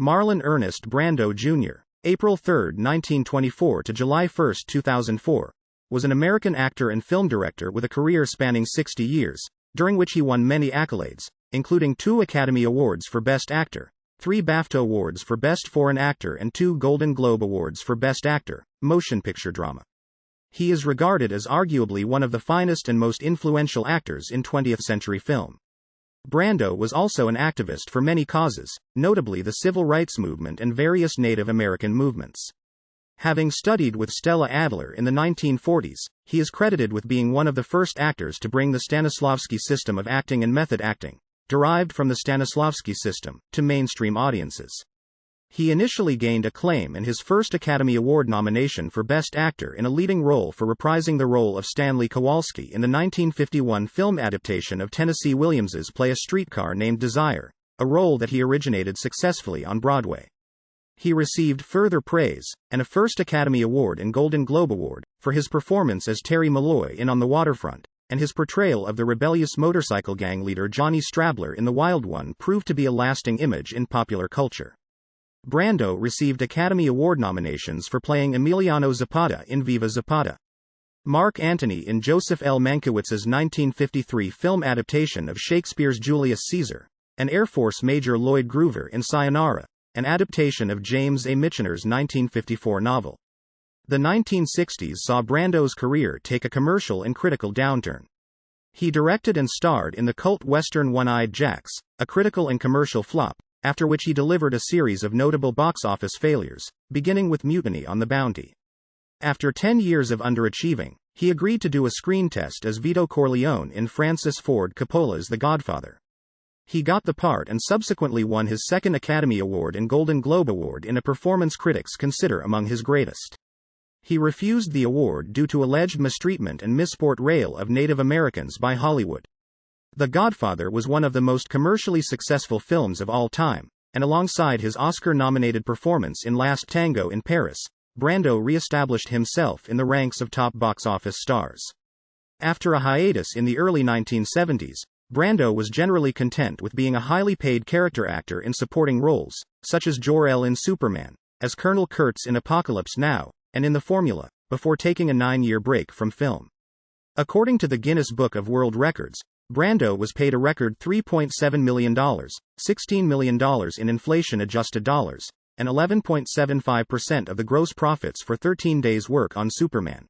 Marlon Ernest Brando Jr., April 3, 1924 to July 1, 2004, was an American actor and film director with a career spanning 60 years, during which he won many accolades, including 2 Academy Awards for Best Actor, 3 BAFTA Awards for Best Foreign Actor and 2 Golden Globe Awards for Best Actor, Motion Picture Drama. He is regarded as arguably one of the finest and most influential actors in 20th-century film. Brando was also an activist for many causes, notably the civil rights movement and various Native American movements. Having studied with Stella Adler in the 1940s, he is credited with being one of the first actors to bring the Stanislavski system of acting and method acting, derived from the Stanislavski system, to mainstream audiences. He initially gained acclaim and his first Academy Award nomination for Best Actor in a leading role for reprising the role of Stanley Kowalski in the 1951 film adaptation of Tennessee Williams's play A Streetcar Named Desire, a role that he originated successfully on Broadway. He received further praise, and a first Academy Award and Golden Globe Award, for his performance as Terry Malloy in On the Waterfront, and his portrayal of the rebellious motorcycle gang leader Johnny Strabler in The Wild One proved to be a lasting image in popular culture. Brando received Academy Award nominations for playing Emiliano Zapata in Viva Zapata, Mark Antony in Joseph L. Mankiewicz's 1953 film adaptation of Shakespeare's Julius Caesar, and Air Force Major Lloyd Groover in Sayonara, an adaptation of James A. Michener's 1954 novel. The 1960s saw Brando's career take a commercial and critical downturn. He directed and starred in the cult western One-Eyed Jacks, a critical and commercial flop, after which he delivered a series of notable box office failures, beginning with Mutiny on the Bounty. After 10 years of underachieving, he agreed to do a screen test as Vito Corleone in Francis Ford Coppola's The Godfather. He got the part and subsequently won his second Academy Award and Golden Globe Award in a performance critics consider among his greatest. He refused the award due to alleged mistreatment and misportrayal of Native Americans by Hollywood. The Godfather was one of the most commercially successful films of all time, and alongside his Oscar-nominated performance in Last Tango in Paris, Brando re-established himself in the ranks of top box office stars. After a hiatus in the early 1970s, Brando was generally content with being a highly paid character actor in supporting roles, such as Jor-El in Superman, as Colonel Kurtz in Apocalypse Now, and in The Formula, before taking a 9-year break from film. According to the Guinness Book of World Records, Brando was paid a record $3.7 million, $16 million in inflation-adjusted dollars, and 11.75% of the gross profits for 13 days' work on Superman.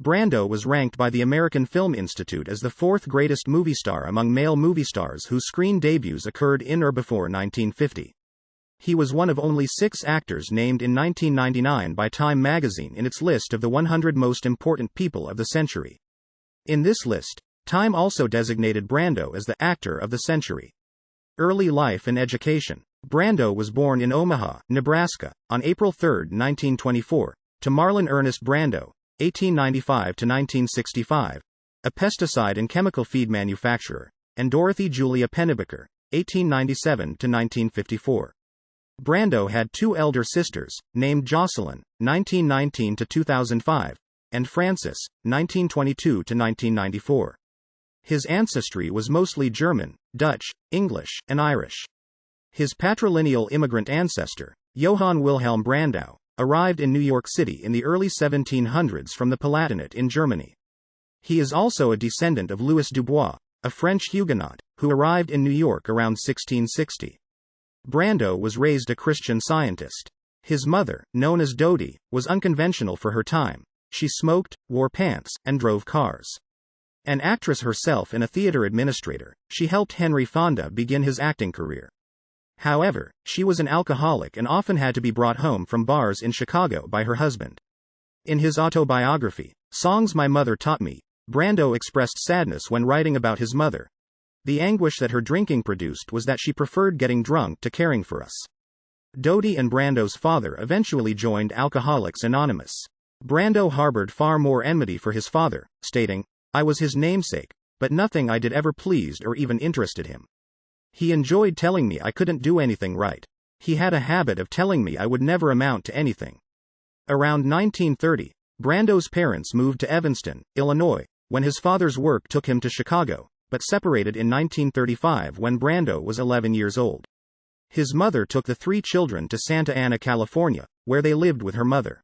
Brando was ranked by the American Film Institute as the 4th greatest movie star among male movie stars whose screen debuts occurred in or before 1950. He was one of only 6 actors named in 1999 by Time magazine in its list of the 100 most important people of the century. In this list, Time also designated Brando as the actor of the century. Early life and education. Brando was born in Omaha, Nebraska, on April 3, 1924, to Marlon Ernest Brando, 1895–1965, a pesticide and chemical feed manufacturer, and Dorothy Julia Pennebaker, 1897–1954. Brando had 2 elder sisters, named Jocelyn, 1919–2005, and Frances, 1922–1994. His ancestry was mostly German, Dutch, English, and Irish. His patrilineal immigrant ancestor, Johann Wilhelm Brandau, arrived in New York City in the early 1700s from the Palatinate in Germany. He is also a descendant of Louis Dubois, a French Huguenot, who arrived in New York around 1660. Brando was raised a Christian Scientist. His mother, known as Dodie, was unconventional for her time. She smoked, wore pants, and drove cars. An actress herself and a theater administrator, she helped Henry Fonda begin his acting career. However, she was an alcoholic and often had to be brought home from bars in Chicago by her husband. In his autobiography, Songs My Mother Taught Me, Brando expressed sadness when writing about his mother. The anguish that her drinking produced was that she preferred getting drunk to caring for us. Dodie and Brando's father eventually joined Alcoholics Anonymous. Brando harbored far more enmity for his father, stating, "I was his namesake, but nothing I did ever pleased or even interested him. He enjoyed telling me I couldn't do anything right. He had a habit of telling me I would never amount to anything." Around 1930, Brando's parents moved to Evanston, Illinois, when his father's work took him to Chicago, but separated in 1935 when Brando was 11 years old. His mother took the three children to Santa Ana, California, where they lived with her mother.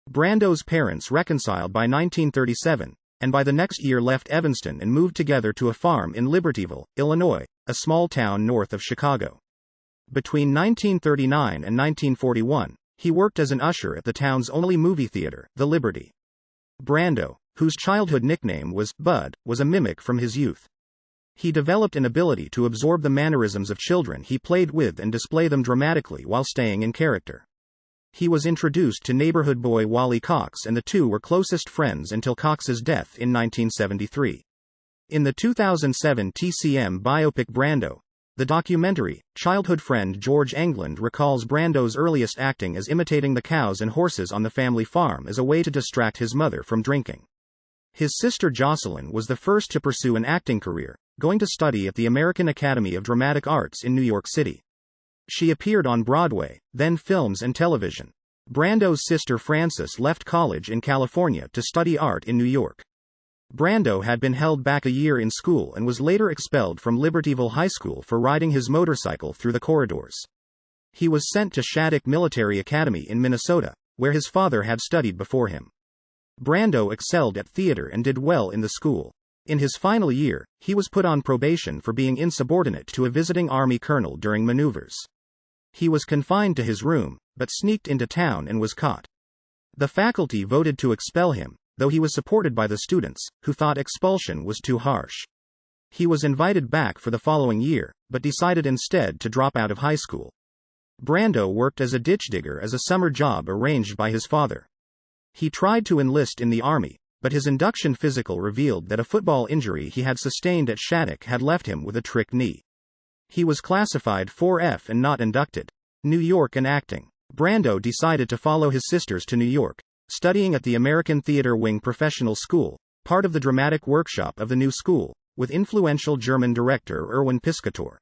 Brando's parents reconciled by 1937, and by the next year left Evanston and moved together to a farm in Libertyville, Illinois, a small town north of Chicago. Between 1939 and 1941, he worked as an usher at the town's only movie theater, the Liberty. Brando, whose childhood nickname was Bud, was a mimic from his youth. He developed an ability to absorb the mannerisms of children he played with and display them dramatically while staying in character. He was introduced to neighborhood boy Wally Cox, and the two were closest friends until Cox's death in 1973. In the 2007 TCM biopic Brando, the documentary, childhood friend George England recalls Brando's earliest acting as imitating the cows and horses on the family farm as a way to distract his mother from drinking. His sister Jocelyn was the first to pursue an acting career, going to study at the American Academy of Dramatic Arts in New York City. She appeared on Broadway, then films and television. Brando's sister Frances left college in California to study art in New York. Brando had been held back a year in school and was later expelled from Libertyville High School for riding his motorcycle through the corridors. He was sent to Shattuck Military Academy in Minnesota, where his father had studied before him. Brando excelled at theater and did well in the school. In his final year, he was put on probation for being insubordinate to a visiting Army colonel during maneuvers. He was confined to his room, but sneaked into town and was caught. The faculty voted to expel him, though he was supported by the students, who thought expulsion was too harsh. He was invited back for the following year, but decided instead to drop out of high school. Brando worked as a ditch digger as a summer job arranged by his father. He tried to enlist in the Army, but his induction physical revealed that a football injury he had sustained at Shattuck had left him with a trick knee. He was classified 4F and not inducted. New York and acting. Brando decided to follow his sisters to New York, studying at the American Theater Wing Professional School, part of the dramatic workshop of the new school, with influential German director Erwin Piscator.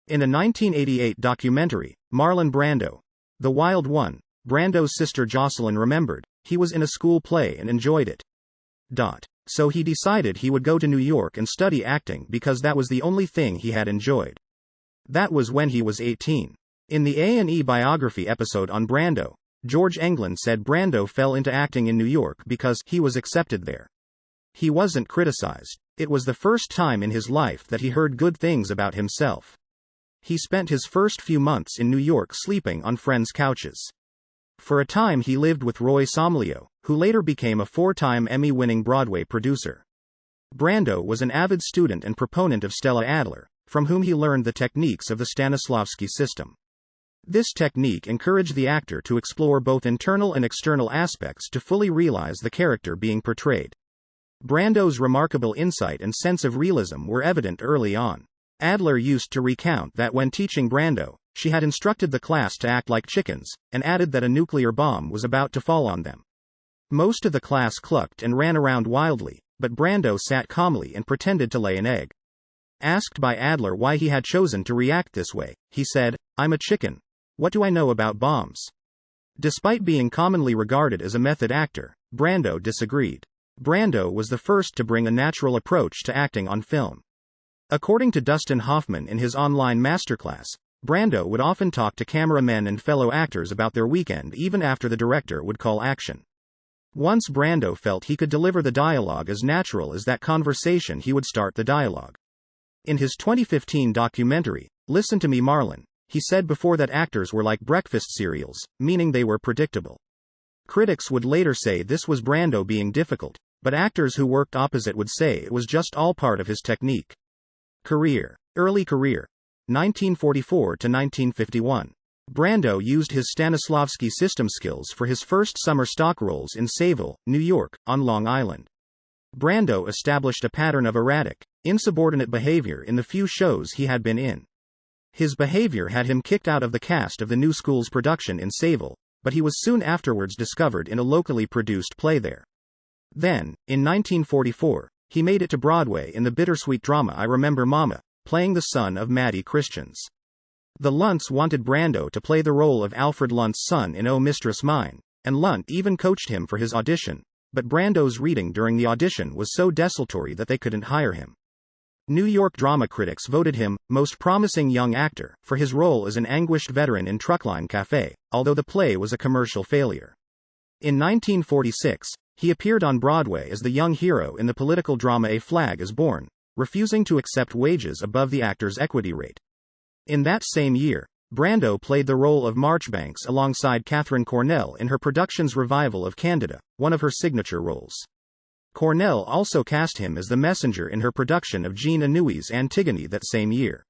In a 1988 documentary, Marlon Brando, The Wild One, Brando's sister Jocelyn remembered, he was in a school play and enjoyed it. So he decided he would go to New York and study acting because that was the only thing he had enjoyed. That was when he was 18. In the A&E biography episode on Brando, George England said Brando fell into acting in New York because he was accepted there. He wasn't criticized. It was the first time in his life that he heard good things about himself. He spent his first few months in New York sleeping on friends' couches. For a time he lived with Roy Somlyo, who later became a 4-time Emmy-winning Broadway producer. Brando was an avid student and proponent of Stella Adler, from whom he learned the techniques of the Stanislavski system. This technique encouraged the actor to explore both internal and external aspects to fully realize the character being portrayed. Brando's remarkable insight and sense of realism were evident early on. Adler used to recount that when teaching Brando, she had instructed the class to act like chickens, and added that a nuclear bomb was about to fall on them. Most of the class clucked and ran around wildly, but Brando sat calmly and pretended to lay an egg. Asked by Adler why he had chosen to react this way, he said, "I'm a chicken. What do I know about bombs?" Despite being commonly regarded as a method actor, Brando disagreed. Brando was the first to bring a natural approach to acting on film. According to Dustin Hoffman in his online masterclass, Brando would often talk to cameramen and fellow actors about their weekend even after the director would call action. Once Brando felt he could deliver the dialogue as natural as that conversation, he would start the dialogue. In his 2015 documentary, Listen to Me, Marlon, he said before that actors were like breakfast cereals, meaning they were predictable. Critics would later say this was Brando being difficult, but actors who worked opposite would say it was just all part of his technique. Early career. 1944 to 1951. Brando used his Stanislavski system skills for his first summer stock roles in Sayville, New York, on Long Island. Brando established a pattern of erratic, insubordinate behavior in the few shows he had been in. His behavior had him kicked out of the cast of the new school's production in Sayville, but he was soon afterwards discovered in a locally produced play there. Then, in 1944, he made it to Broadway in the bittersweet drama I Remember Mama, playing the son of Mattie Christians. The Lunts wanted Brando to play the role of Alfred Lunt's son in Oh Mistress Mine, and Lunt even coached him for his audition, but Brando's reading during the audition was so desultory that they couldn't hire him. New York drama critics voted him Most Promising Young Actor for his role as an anguished veteran in Truckline Cafe, although the play was a commercial failure. In 1946, he appeared on Broadway as the young hero in the political drama A Flag is Born, refusing to accept wages above the actor's equity rate. In that same year, Brando played the role of Marchbanks alongside Katharine Cornell in her production's revival of Candida, one of her signature roles. Cornell also cast him as the messenger in her production of Jean Anouilh's Antigone that same year.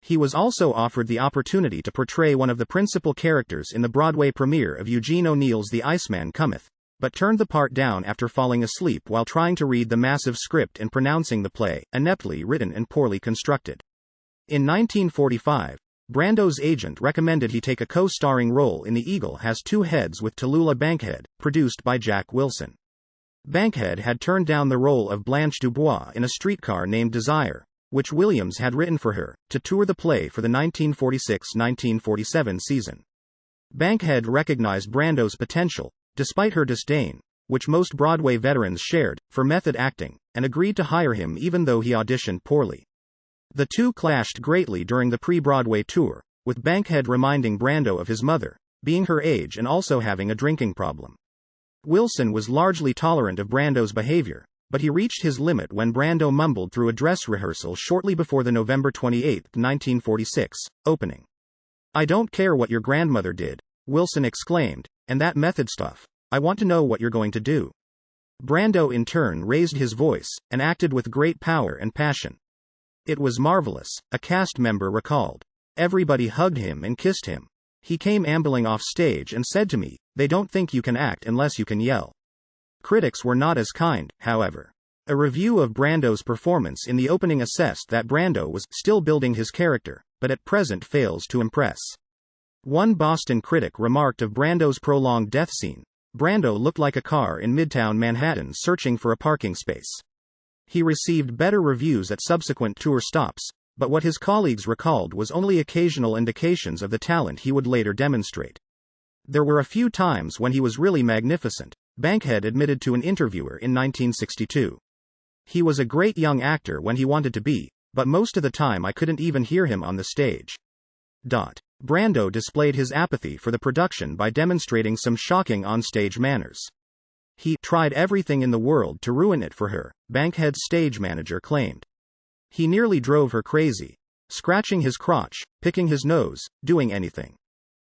He was also offered the opportunity to portray one of the principal characters in the Broadway premiere of Eugene O'Neill's The Iceman Cometh, but turned the part down after falling asleep while trying to read the massive script and pronouncing the play ineptly written and poorly constructed. In 1945, Brando's agent recommended he take a co-starring role in The Eagle Has Two Heads with Tallulah Bankhead, produced by Jack Wilson. Bankhead had turned down the role of Blanche Dubois in A Streetcar Named Desire, which Williams had written for her, to tour the play for the 1946-1947 season. Bankhead recognized Brando's potential, despite her disdain, which most Broadway veterans shared, for method acting, and agreed to hire him even though he auditioned poorly. The two clashed greatly during the pre-Broadway tour, with Bankhead reminding Brando of his mother, being her age and also having a drinking problem. Wilson was largely tolerant of Brando's behavior, but he reached his limit when Brando mumbled through a dress rehearsal shortly before the November 28, 1946, opening. "I don't care what your grandmother did," Wilson exclaimed, "and that method stuff. I want to know what you're going to do." Brando in turn raised his voice, and acted with great power and passion. "It was marvelous," a cast member recalled. "Everybody hugged him and kissed him. He came ambling off stage and said to me, 'They don't think you can act unless you can yell.'" Critics were not as kind, however. A review of Brando's performance in the opening assessed that Brando was still building his character, but at present fails to impress. One Boston critic remarked of Brando's prolonged death scene, "Brando looked like a car in Midtown Manhattan searching for a parking space." He received better reviews at subsequent tour stops, but what his colleagues recalled was only occasional indications of the talent he would later demonstrate. "There were a few times when he was really magnificent," Bankhead admitted to an interviewer in 1962. "He was a great young actor when he wanted to be, but most of the time I couldn't even hear him on the stage." Brando displayed his apathy for the production by demonstrating some shocking onstage manners. He tried everything in the world to ruin it for her, Bankhead's stage manager claimed. He nearly drove her crazy, scratching his crotch, picking his nose, doing anything.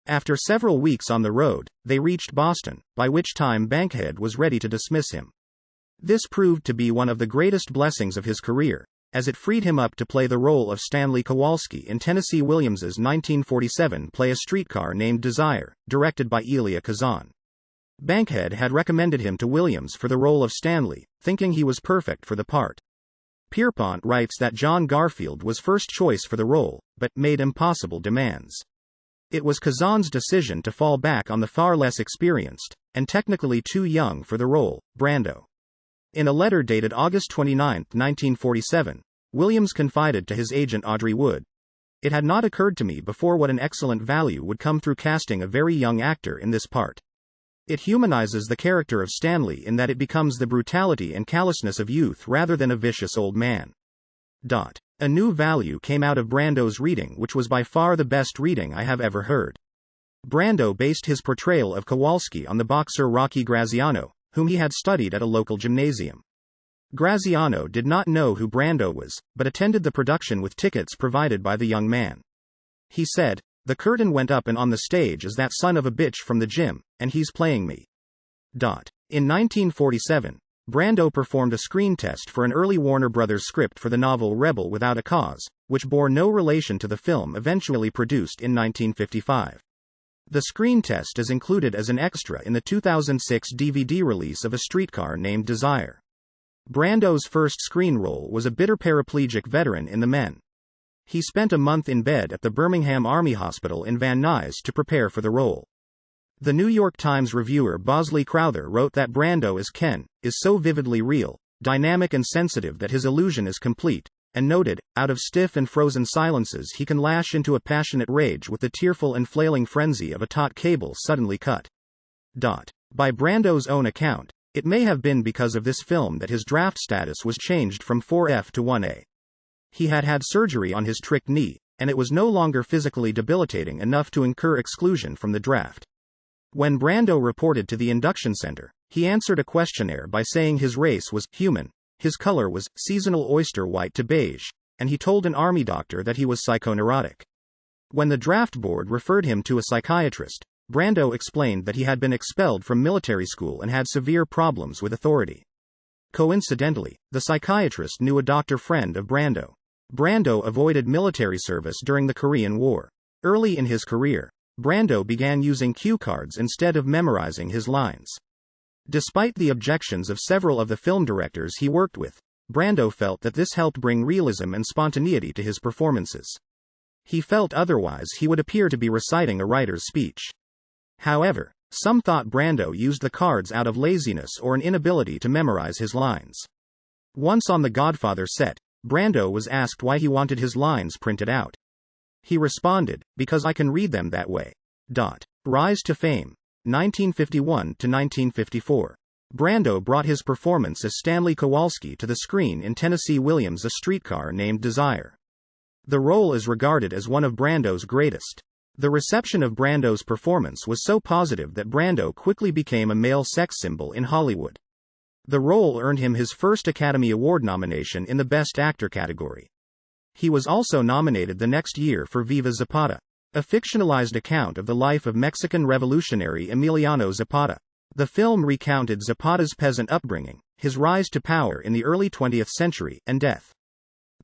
After several weeks on the road, they reached Boston, by which time Bankhead was ready to dismiss him. This proved to be one of the greatest blessings of his career, as it freed him up to play the role of Stanley Kowalski in Tennessee Williams's 1947 play A Streetcar Named Desire, directed by Elia Kazan. Bankhead had recommended him to Williams for the role of Stanley, thinking he was perfect for the part. Pierpont writes that John Garfield was first choice for the role, but made impossible demands. It was Kazan's decision to fall back on the far less experienced, and technically too young for the role, Brando. In a letter dated August 29, 1947, Williams confided to his agent Audrey Wood, "It had not occurred to me before what an excellent value would come through casting a very young actor in this part. It humanizes the character of Stanley in that it becomes the brutality and callousness of youth rather than a vicious old man." A new value came out of Brando's reading, which was by far the best reading I have ever heard. Brando based his portrayal of Kowalski on the boxer Rocky Graziano, whom he had studied at a local gymnasium. Graziano did not know who Brando was, but attended the production with tickets provided by the young man. He said, "The curtain went up and on the stage is that son of a bitch from the gym, and he's playing me." In 1947, Brando performed a screen test for an early Warner Brothers script for the novel Rebel Without a Cause, which bore no relation to the film eventually produced in 1955. The screen test is included as an extra in the 2006 DVD release of A Streetcar Named Desire. Brando's first screen role was a bitter paraplegic veteran in The Men. He spent a month in bed at the Birmingham Army Hospital in Van Nuys to prepare for the role. The New York Times reviewer Bosley Crowther wrote that Brando as Ken is so vividly real, dynamic and sensitive that his illusion is complete, and noted, out of stiff and frozen silences he can lash into a passionate rage with the tearful and flailing frenzy of a taut cable suddenly cut. By Brando's own account, it may have been because of this film that his draft status was changed from 4F to 1A. He had had surgery on his trick knee, and it was no longer physically debilitating enough to incur exclusion from the draft. When Brando reported to the induction center, he answered a questionnaire by saying his race was human, his color was seasonal oyster white to beige, and he told an army doctor that he was psychoneurotic. When the draft board referred him to a psychiatrist, Brando explained that he had been expelled from military school and had severe problems with authority. Coincidentally, the psychiatrist knew a doctor friend of Brando. Brando avoided military service during the Korean War. Early in his career, Brando began using cue cards instead of memorizing his lines. Despite the objections of several of the film directors he worked with, Brando felt that this helped bring realism and spontaneity to his performances. He felt otherwise he would appear to be reciting a writer's speech. However, some thought Brando used the cards out of laziness or an inability to memorize his lines. Once on The Godfather set, Brando was asked why he wanted his lines printed out. He responded, "Because I can read them that way." Rise to fame. 1951 to 1954. Brando brought his performance as Stanley Kowalski to the screen in Tennessee Williams' A Streetcar Named Desire. The role is regarded as one of Brando's greatest. The reception of Brando's performance was so positive that Brando quickly became a male sex symbol in Hollywood. The role earned him his first Academy Award nomination in the Best Actor category. He was also nominated the next year for Viva Zapata, a fictionalized account of the life of Mexican revolutionary Emiliano Zapata. The film recounted Zapata's peasant upbringing, his rise to power in the early 20th century, and death.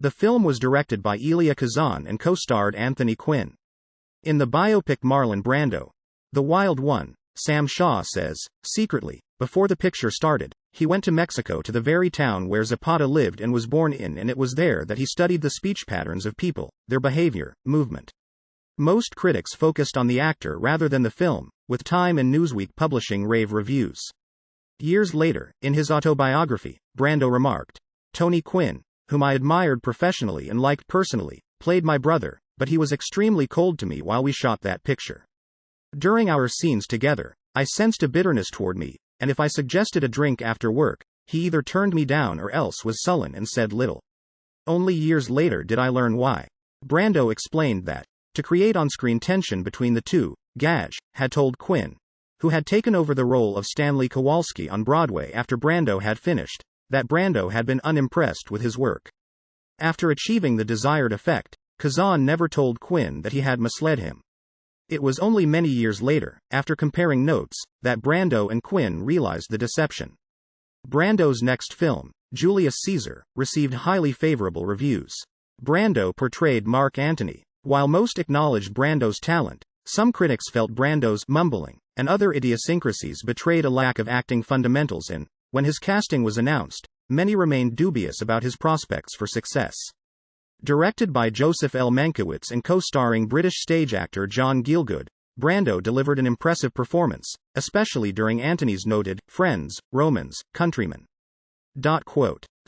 The film was directed by Elia Kazan and co-starred Anthony Quinn. In the biopic Marlon Brando, The Wild One, Sam Shaw says, secretly, before the picture started, he went to Mexico to the very town where Zapata lived and was born in, and it was there that he studied the speech patterns of people, their behavior, movement. Most critics focused on the actor rather than the film, with Time and Newsweek publishing rave reviews. Years later, in his autobiography, Brando remarked, "Tony Quinn, whom I admired professionally and liked personally, played my brother, but he was extremely cold to me while we shot that picture. During our scenes together, I sensed a bitterness toward me, and if I suggested a drink after work, he either turned me down or else was sullen and said little. Only years later did I learn why." Brando explained that, to create on-screen tension between the two, Gage had told Quinn, who had taken over the role of Stanley Kowalski on Broadway after Brando had finished, that Brando had been unimpressed with his work. After achieving the desired effect, Kazan never told Quinn that he had misled him. It was only many years later, after comparing notes, that Brando and Quinn realized the deception. Brando's next film, Julius Caesar, received highly favorable reviews. Brando portrayed Mark Antony. While most acknowledged Brando's talent, some critics felt Brando's mumbling and other idiosyncrasies betrayed a lack of acting fundamentals and, when his casting was announced, many remained dubious about his prospects for success. Directed by Joseph L. Mankiewicz and co-starring British stage actor John Gielgud, Brando delivered an impressive performance, especially during Antony's noted "Friends, Romans, Countrymen."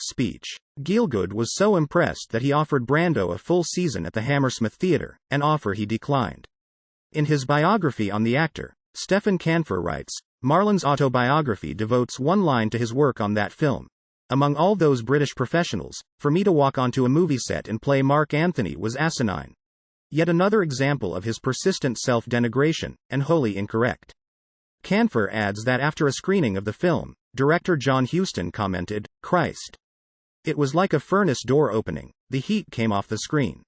Speech. Gielgud was so impressed that he offered Brando a full season at the Hammersmith Theatre, an offer he declined. In his biography on the actor, Stephen Canfor writes, "Marlon's autobiography devotes one line to his work on that film. Among all those British professionals, for me to walk onto a movie set and play Mark Antony was asinine. Yet another example of his persistent self-denigration, and wholly incorrect." Canfor adds that after a screening of the film, director John Huston commented, "Christ. It was like a furnace door opening, the heat came off the screen.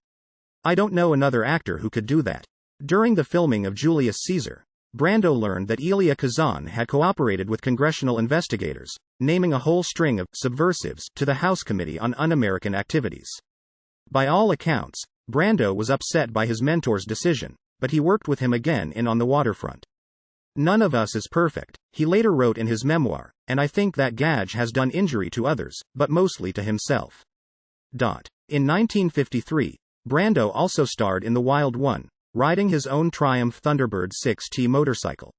I don't know another actor who could do that." During the filming of Julius Caesar, Brando learned that Elia Kazan had cooperated with congressional investigators, naming a whole string of subversives to the House Committee on Un-American Activities. By all accounts, Brando was upset by his mentor's decision, but he worked with him again in On the Waterfront. "None of us is perfect," he later wrote in his memoir, "and I think that Gage has done injury to others, but mostly to himself." In 1953, Brando also starred in The Wild One, riding his own Triumph Thunderbird 6T motorcycle.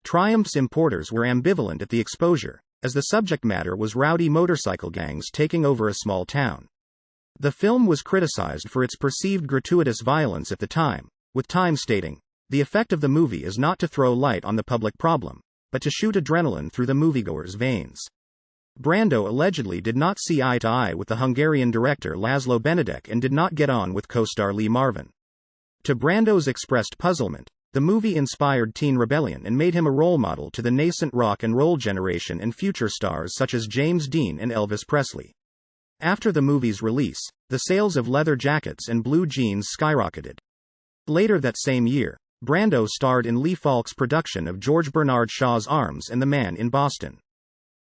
Triumph's importers were ambivalent at the exposure, as the subject matter was rowdy motorcycle gangs taking over a small town. The film was criticized for its perceived gratuitous violence at the time, with Time stating, "The effect of the movie is not to throw light on the public problem, but to shoot adrenaline through the moviegoer's veins." Brando allegedly did not see eye to eye with the Hungarian director Laszlo Benedek and did not get on with co-star Lee Marvin. To Brando's expressed puzzlement, the movie inspired teen rebellion and made him a role model to the nascent rock and roll generation and future stars such as James Dean and Elvis Presley. After the movie's release, the sales of leather jackets and blue jeans skyrocketed. Later that same year, Brando starred in Lee Falk's production of George Bernard Shaw's Arms and the Man in Boston.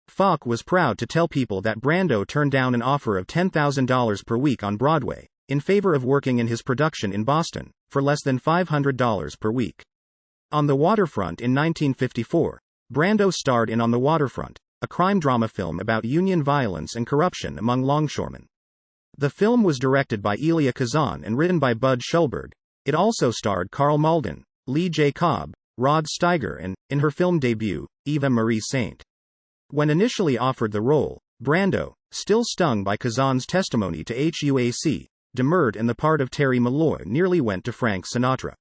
Falk was proud to tell people that Brando turned down an offer of $10,000 per week on Broadway, in favor of working in his production in Boston, for less than $500 per week. On the Waterfront in 1954, Brando starred in On the Waterfront, a crime drama film about union violence and corruption among longshoremen. The film was directed by Elia Kazan and written by Bud Schulberg. It also starred Karl Malden, Lee J. Cobb, Rod Steiger and, in her film debut, Eva Marie Saint. When initially offered the role, Brando, still stung by Kazan's testimony to HUAC, demurred and the part of Terry Malloy nearly went to Frank Sinatra.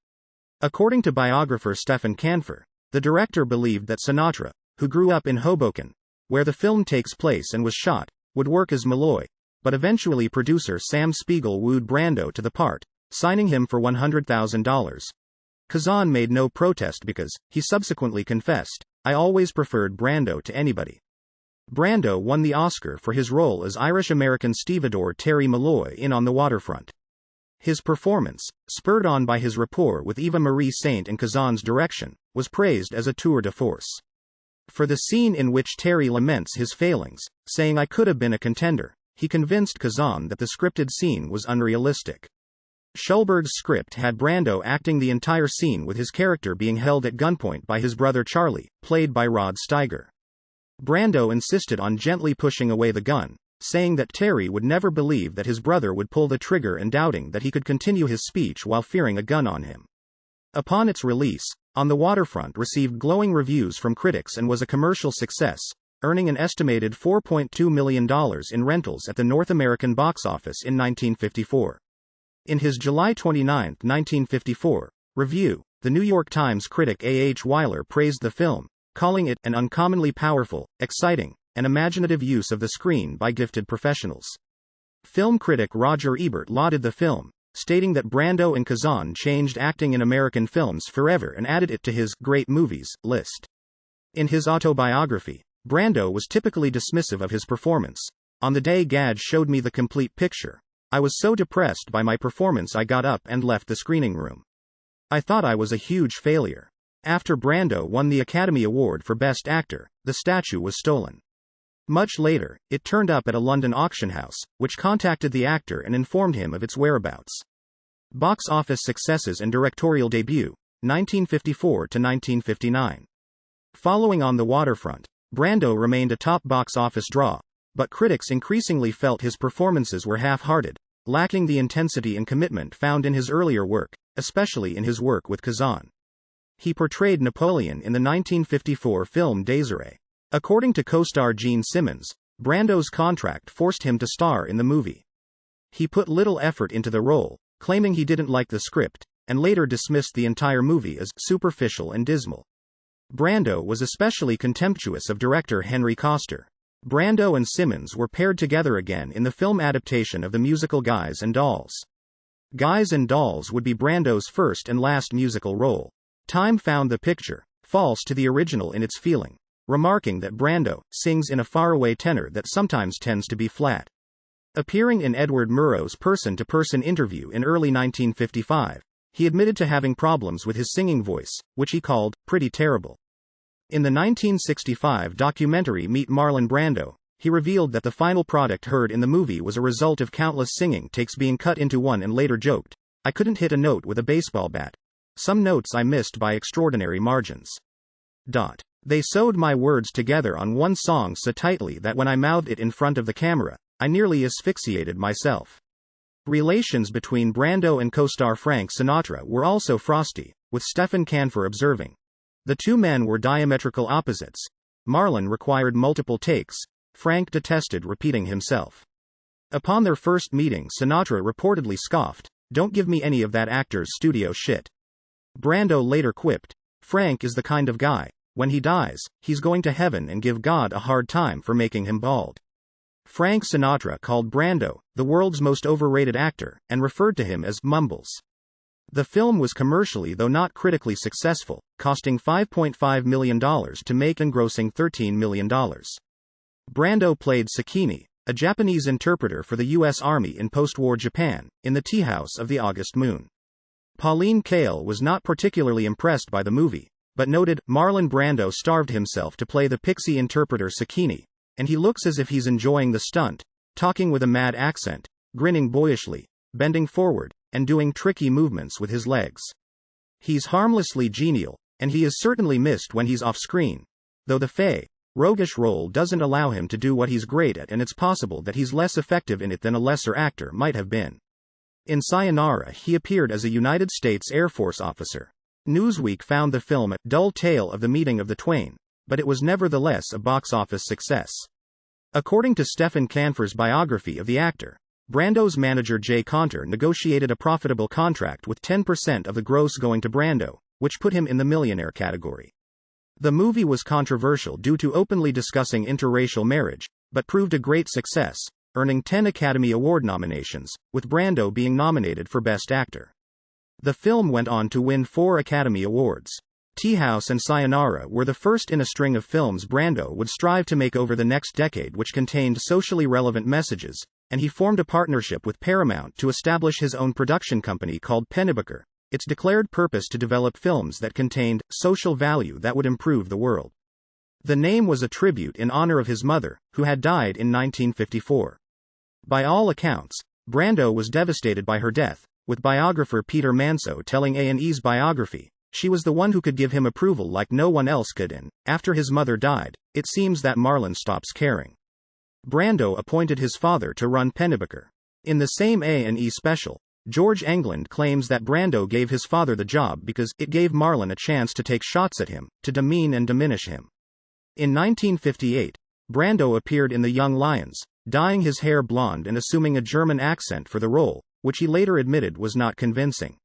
According to biographer Stephen Canfor, the director believed that Sinatra, who grew up in Hoboken, where the film takes place and was shot, would work as Malloy, but eventually producer Sam Spiegel wooed Brando to the part, signing him for $100,000. Kazan made no protest because, he subsequently confessed, "I always preferred Brando to anybody." Brando won the Oscar for his role as Irish-American stevedore Terry Malloy in On the Waterfront. His performance, spurred on by his rapport with Eva Marie Saint and Kazan's direction, was praised as a tour de force. For the scene in which Terry laments his failings, saying "I could have been a contender," he convinced Kazan that the scripted scene was unrealistic. Schulberg's script had Brando acting the entire scene with his character being held at gunpoint by his brother Charlie, played by Rod Steiger. Brando insisted on gently pushing away the gun, saying that Terry would never believe that his brother would pull the trigger and doubting that he could continue his speech while fearing a gun on him. Upon its release, On the Waterfront received glowing reviews from critics and was a commercial success, earning an estimated $4.2 million in rentals at the North American box office in 1954. In his July 29, 1954, review, the New York Times critic A. H. Weiler praised the film, calling it an uncommonly powerful, exciting, and imaginative use of the screen by gifted professionals. Film critic Roger Ebert lauded the film, stating that Brando and Kazan changed acting in American films forever and added it to his great movies list. In his autobiography, Brando was typically dismissive of his performance. "On the day Gad showed me the complete picture, I was so depressed by my performance I got up and left the screening room. I thought I was a huge failure." After Brando won the Academy Award for Best Actor, the statue was stolen. Much later, it turned up at a London auction house, which contacted the actor and informed him of its whereabouts. Box office successes and directorial debut, 1954 to 1959. Following On the Waterfront, Brando remained a top box office draw, but critics increasingly felt his performances were half-hearted, lacking the intensity and commitment found in his earlier work, especially in his work with Kazan. He portrayed Napoleon in the 1954 film Desiree. According to co-star Gene Simmons, Brando's contract forced him to star in the movie. He put little effort into the role, claiming he didn't like the script, and later dismissed the entire movie as superficial and dismal. Brando was especially contemptuous of director Henry Koster. Brando and Simmons were paired together again in the film adaptation of the musical Guys and Dolls. Guys and Dolls would be Brando's first and last musical role. Time found the picture false to the original in its feeling, remarking that Brando sings in a faraway tenor that sometimes tends to be flat. Appearing in Edward Murrow's person-to-person interview in early 1955, he admitted to having problems with his singing voice, which he called pretty terrible. In the 1965 documentary Meet Marlon Brando, he revealed that the final product heard in the movie was a result of countless singing takes being cut into one and later joked, "I couldn't hit a note with a baseball bat. Some notes I missed by extraordinary margins. They sewed my words together on one song so tightly that when I mouthed it in front of the camera, I nearly asphyxiated myself." Relations between Brando and co-star Frank Sinatra were also frosty, with Stephen Canfor observing, "The two men were diametrical opposites. Marlon required multiple takes. Frank detested repeating himself." Upon their first meeting, Sinatra reportedly scoffed, "Don't give me any of that actor's studio shit." Brando later quipped, "Frank is the kind of guy when he dies, he's going to heaven and give God a hard time for making him bald. Frank Sinatra called Brando the world's most overrated actor, and referred to him as Mumbles. The film was commercially though not critically successful, costing $5.5 million to make and grossing $13 million. Brando played Sakini, a Japanese interpreter for the U.S. Army in post-war Japan, in the tea house of the August Moon. Pauline Kael was not particularly impressed by the movie, but noted, Marlon Brando starved himself to play the pixie interpreter Sakini, and he looks as if he's enjoying the stunt, talking with a mad accent, grinning boyishly, bending forward, and doing tricky movements with his legs. He's harmlessly genial, and he is certainly missed when he's off-screen, though the fey, roguish role doesn't allow him to do what he's great at, and it's possible that he's less effective in it than a lesser actor might have been. In Sayonara he appeared as a United States Air Force officer. Newsweek found the film a dull tale of the meeting of the twain, but it was nevertheless a box office success. According to Stephen Canfor's biography of the actor, Brando's manager Jay Conter negotiated a profitable contract with 10% of the gross going to Brando, which put him in the millionaire category. The movie was controversial due to openly discussing interracial marriage, but proved a great success, earning 10 Academy Award nominations, with Brando being nominated for Best Actor. The film went on to win 4 Academy Awards. Tea House and Sayonara were the first in a string of films Brando would strive to make over the next decade which contained socially relevant messages, and he formed a partnership with Paramount to establish his own production company called Pennebaker, its declared purpose to develop films that contained social value that would improve the world. The name was a tribute in honor of his mother, who had died in 1954. By all accounts, Brando was devastated by her death, with biographer Peter Manso telling A&E's biography, she was the one who could give him approval like no one else could, and, after his mother died, it seems that Marlon stops caring. Brando appointed his father to run Pennebaker. In the same A&E special, George Englund claims that Brando gave his father the job because it gave Marlon a chance to take shots at him, to demean and diminish him. In 1958, Brando appeared in The Young Lions, dyeing his hair blonde and assuming a German accent for the role, which he later admitted was not convincing.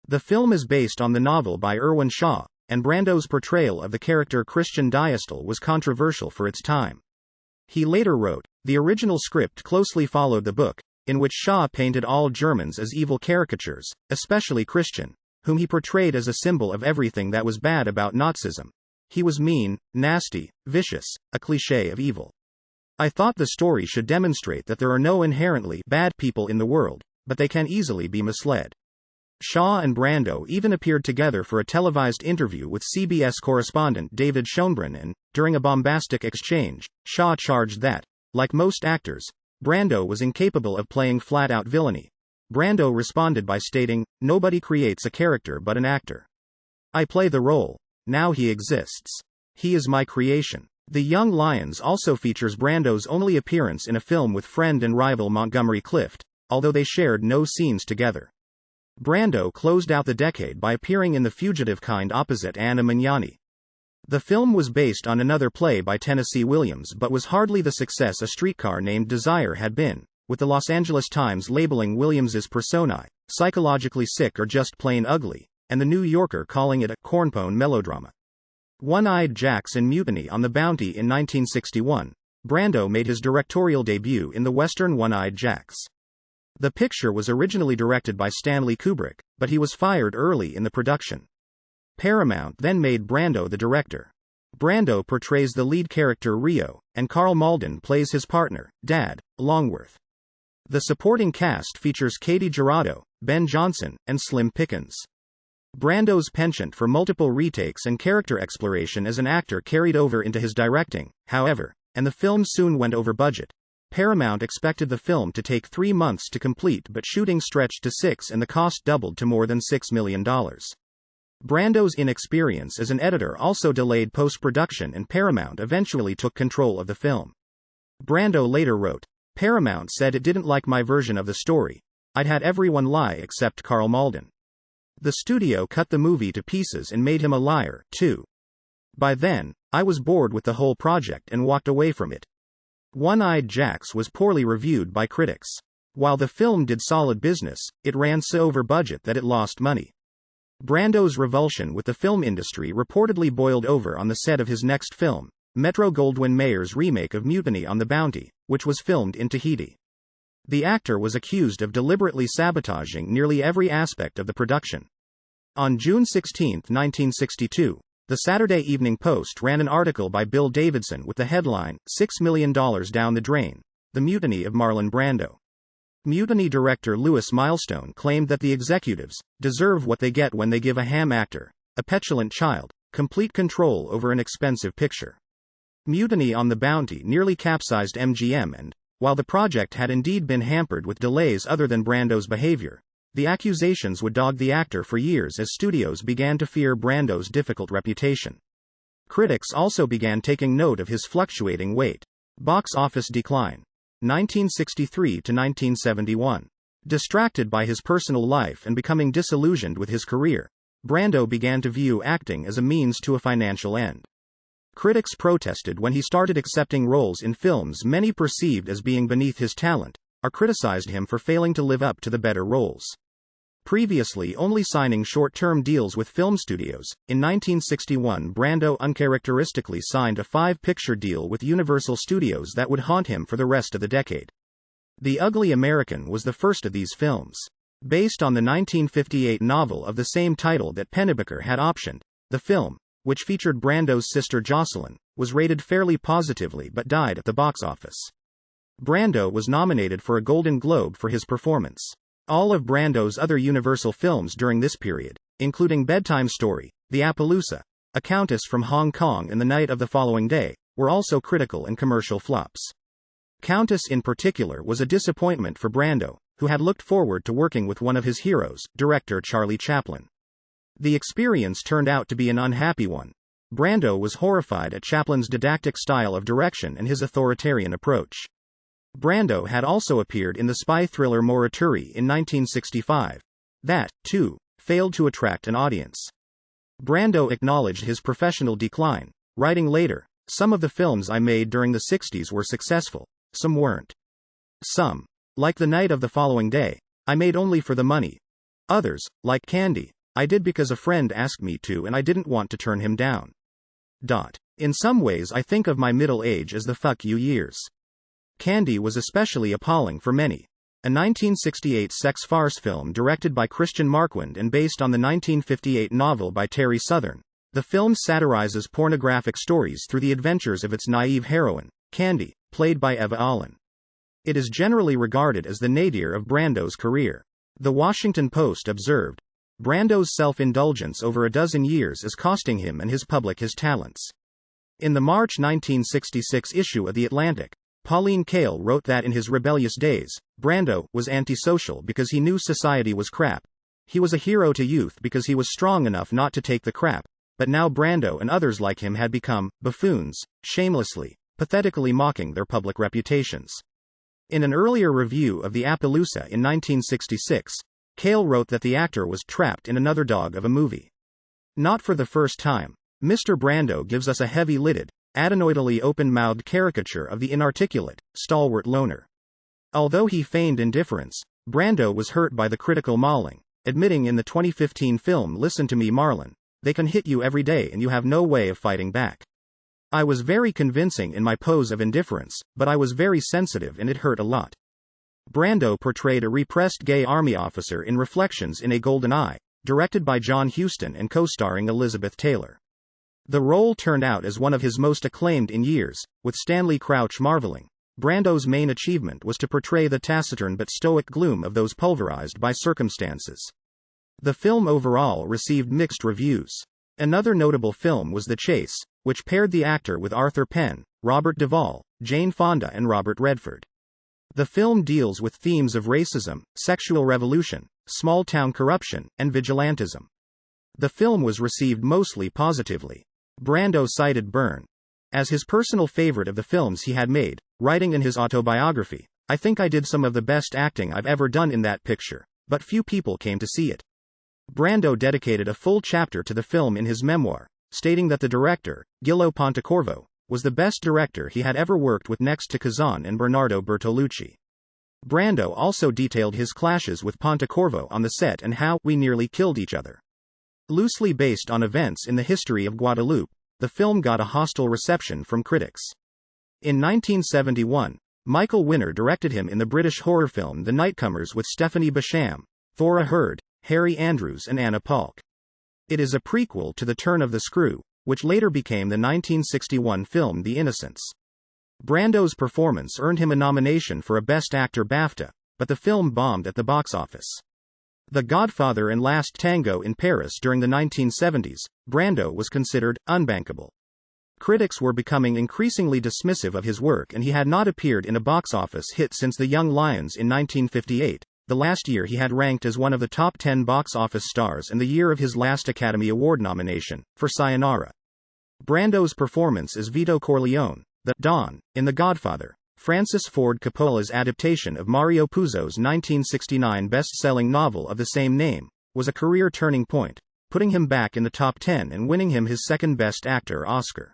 The film is based on the novel by Irwin Shaw, and Brando's portrayal of the character Christian Diastole was controversial for its time. He later wrote, the original script closely followed the book, in which Shaw painted all Germans as evil caricatures, especially Christian, whom he portrayed as a symbol of everything that was bad about Nazism. He was mean, nasty, vicious, a cliché of evil. I thought the story should demonstrate that there are no inherently bad people in the world, but they can easily be misled. Shaw and Brando even appeared together for a televised interview with CBS correspondent David Schoenbrunn, and, during a bombastic exchange, Shaw charged that, like most actors, Brando was incapable of playing flat-out villainy. Brando responded by stating, nobody creates a character but an actor. I play the role. Now he exists. He is my creation. The Young Lions also features Brando's only appearance in a film with friend and rival Montgomery Clift, although they shared no scenes together. Brando closed out the decade by appearing in The Fugitive Kind opposite Anna Magnani. The film was based on another play by Tennessee Williams but was hardly the success A Streetcar Named Desire had been, with the Los Angeles Times labeling Williams's personae psychologically sick or just plain ugly, and the New Yorker calling it a cornpone melodrama. One-Eyed Jacks in Mutiny on the Bounty in 1961, Brando made his directorial debut in the western One-Eyed Jacks. The picture was originally directed by Stanley Kubrick, but he was fired early in the production. Paramount then made Brando the director. Brando portrays the lead character Rio, and Karl Malden plays his partner, Dad, Longworth. The supporting cast features Katie Girardo, Ben Johnson, and Slim Pickens. Brando's penchant for multiple retakes and character exploration as an actor carried over into his directing, however, and the film soon went over budget. Paramount expected the film to take 3 months to complete, but shooting stretched to 6 and the cost doubled to more than $6 million. Brando's inexperience as an editor also delayed post-production, and Paramount eventually took control of the film. Brando later wrote, Paramount said it didn't like my version of the story. I'd had everyone lie except Karl Malden. The studio cut the movie to pieces and made him a liar, too. By then, I was bored with the whole project and walked away from it. One-Eyed Jacks was poorly reviewed by critics. While the film did solid business, it ran so over budget that it lost money. Brando's revulsion with the film industry reportedly boiled over on the set of his next film, Metro-Goldwyn-Mayer's remake of Mutiny on the Bounty, which was filmed in Tahiti. The actor was accused of deliberately sabotaging nearly every aspect of the production. On June 16, 1962, the Saturday Evening Post ran an article by Bill Davidson with the headline, $6 million Down the Drain, The Mutiny of Marlon Brando. Mutiny director Louis Milestone claimed that the executives deserve what they get when they give a ham actor, a petulant child, complete control over an expensive picture. Mutiny on the Bounty nearly capsized MGM, and, while the project had indeed been hampered with delays other than Brando's behavior, the accusations would dog the actor for years as studios began to fear Brando's difficult reputation. Critics also began taking note of his fluctuating weight. Box office decline. 1963 to 1971. Distracted by his personal life and becoming disillusioned with his career, Brando began to view acting as a means to a financial end. Critics protested when he started accepting roles in films many perceived as being beneath his talent, or criticized him for failing to live up to the better roles. Previously only signing short-term deals with film studios, in 1961 Brando uncharacteristically signed a 5-picture deal with Universal Studios that would haunt him for the rest of the decade. The Ugly American was the first of these films. Based on the 1958 novel of the same title that Pennebaker had optioned, the film, which featured Brando's sister Jocelyn, was rated fairly positively but died at the box office. Brando was nominated for a Golden Globe for his performance. All of Brando's other Universal films during this period, including Bedtime Story, The Appaloosa, A Countess from Hong Kong and The Night of the Following Day, were also critical and commercial flops. Countess in particular was a disappointment for Brando, who had looked forward to working with one of his heroes, director Charlie Chaplin. The experience turned out to be an unhappy one. Brando was horrified at Chaplin's didactic style of direction and his authoritarian approach. Brando had also appeared in the spy thriller Morituri in 1965. That, too, failed to attract an audience. Brando acknowledged his professional decline, writing later, "Some of the films I made during the 60s were successful, some weren't. Some, like The Night of the Following Day, I made only for the money. Others, like Candy, I did because a friend asked me to and I didn't want to turn him down. In some ways I think of my middle age as the fuck you years." Candy was especially appalling for many. A 1968 sex farce film directed by Christian Marquand and based on the 1958 novel by Terry Southern, the film satirizes pornographic stories through the adventures of its naive heroine, Candy, played by Eva Allen. It is generally regarded as the nadir of Brando's career. The Washington Post observed, "Brando's self-indulgence over a dozen years is costing him and his public his talents." In the March 1966 issue of The Atlantic, Pauline Kael wrote that in his rebellious days, Brando was antisocial because he knew society was crap. He was a hero to youth because he was strong enough not to take the crap, but now Brando and others like him had become buffoons, shamelessly, pathetically mocking their public reputations. In an earlier review of The Appaloosa in 1966, Kael wrote that the actor was trapped in another dog of a movie. Not for the first time, Mr. Brando gives us a heavy-lidded, adenoidally open-mouthed caricature of the inarticulate, stalwart loner. Although he feigned indifference, Brando was hurt by the critical mauling, admitting in the 2015 film Listen to Me Marlon, "They can hit you every day and you have no way of fighting back. I was very convincing in my pose of indifference, but I was very sensitive and it hurt a lot." Brando portrayed a repressed gay army officer in Reflections in a Golden Eye, directed by John Huston and co-starring Elizabeth Taylor. The role turned out as one of his most acclaimed in years, with Stanley Crouch marveling. Brando's main achievement was to portray the taciturn but stoic gloom of those pulverized by circumstances. The film overall received mixed reviews. Another notable film was The Chase, which paired the actor with Arthur Penn, Robert Duvall, Jane Fonda and Robert Redford. The film deals with themes of racism, sexual revolution, small-town corruption, and vigilantism. The film was received mostly positively. Brando cited Byrne as his personal favorite of the films he had made, writing in his autobiography, "I think I did some of the best acting I've ever done in that picture, but few people came to see it." Brando dedicated a full chapter to the film in his memoir, stating that the director, Gillo Pontecorvo, was the best director he had ever worked with next to Kazan and Bernardo Bertolucci. Brando also detailed his clashes with Pontecorvo on the set and how "we nearly killed each other." Loosely based on events in the history of Guadeloupe, the film got a hostile reception from critics. In 1971, Michael Winner directed him in the British horror film The Nightcomers with Stephanie Basham, Thora Hird, Harry Andrews and Anna Paulk. It is a prequel to The Turn of the Screw, which later became the 1961 film The Innocents. Brando's performance earned him a nomination for a Best Actor BAFTA, but the film bombed at the box office. The Godfather and Last Tango in Paris during the 1970s, Brando was considered unbankable. Critics were becoming increasingly dismissive of his work, and he had not appeared in a box office hit since The Young Lions in 1958, the last year he had ranked as one of the top 10 box office stars and the year of his last Academy Award nomination, for Sayonara. Brando's performance as Vito Corleone, the Don, in The Godfather, Francis Ford Coppola's adaptation of Mario Puzo's 1969 best-selling novel of the same name, was a career turning point, putting him back in the top 10 and winning him his second Best Actor Oscar.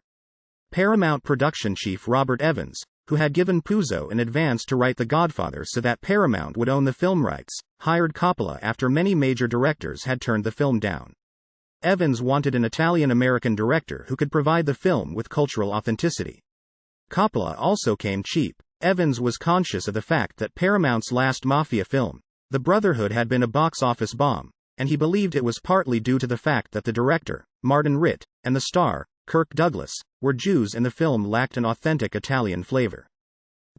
Paramount production chief Robert Evans, who had given Puzo an advance to write The Godfather so that Paramount would own the film rights, hired Coppola after many major directors had turned the film down. Evans wanted an Italian-American director who could provide the film with cultural authenticity. Coppola also came cheap. Evans was conscious of the fact that Paramount's last mafia film, The Brotherhood, had been a box office bomb, and he believed it was partly due to the fact that the director, Martin Ritt, and the star, Kirk Douglas, were Jews and the film lacked an authentic Italian flavor.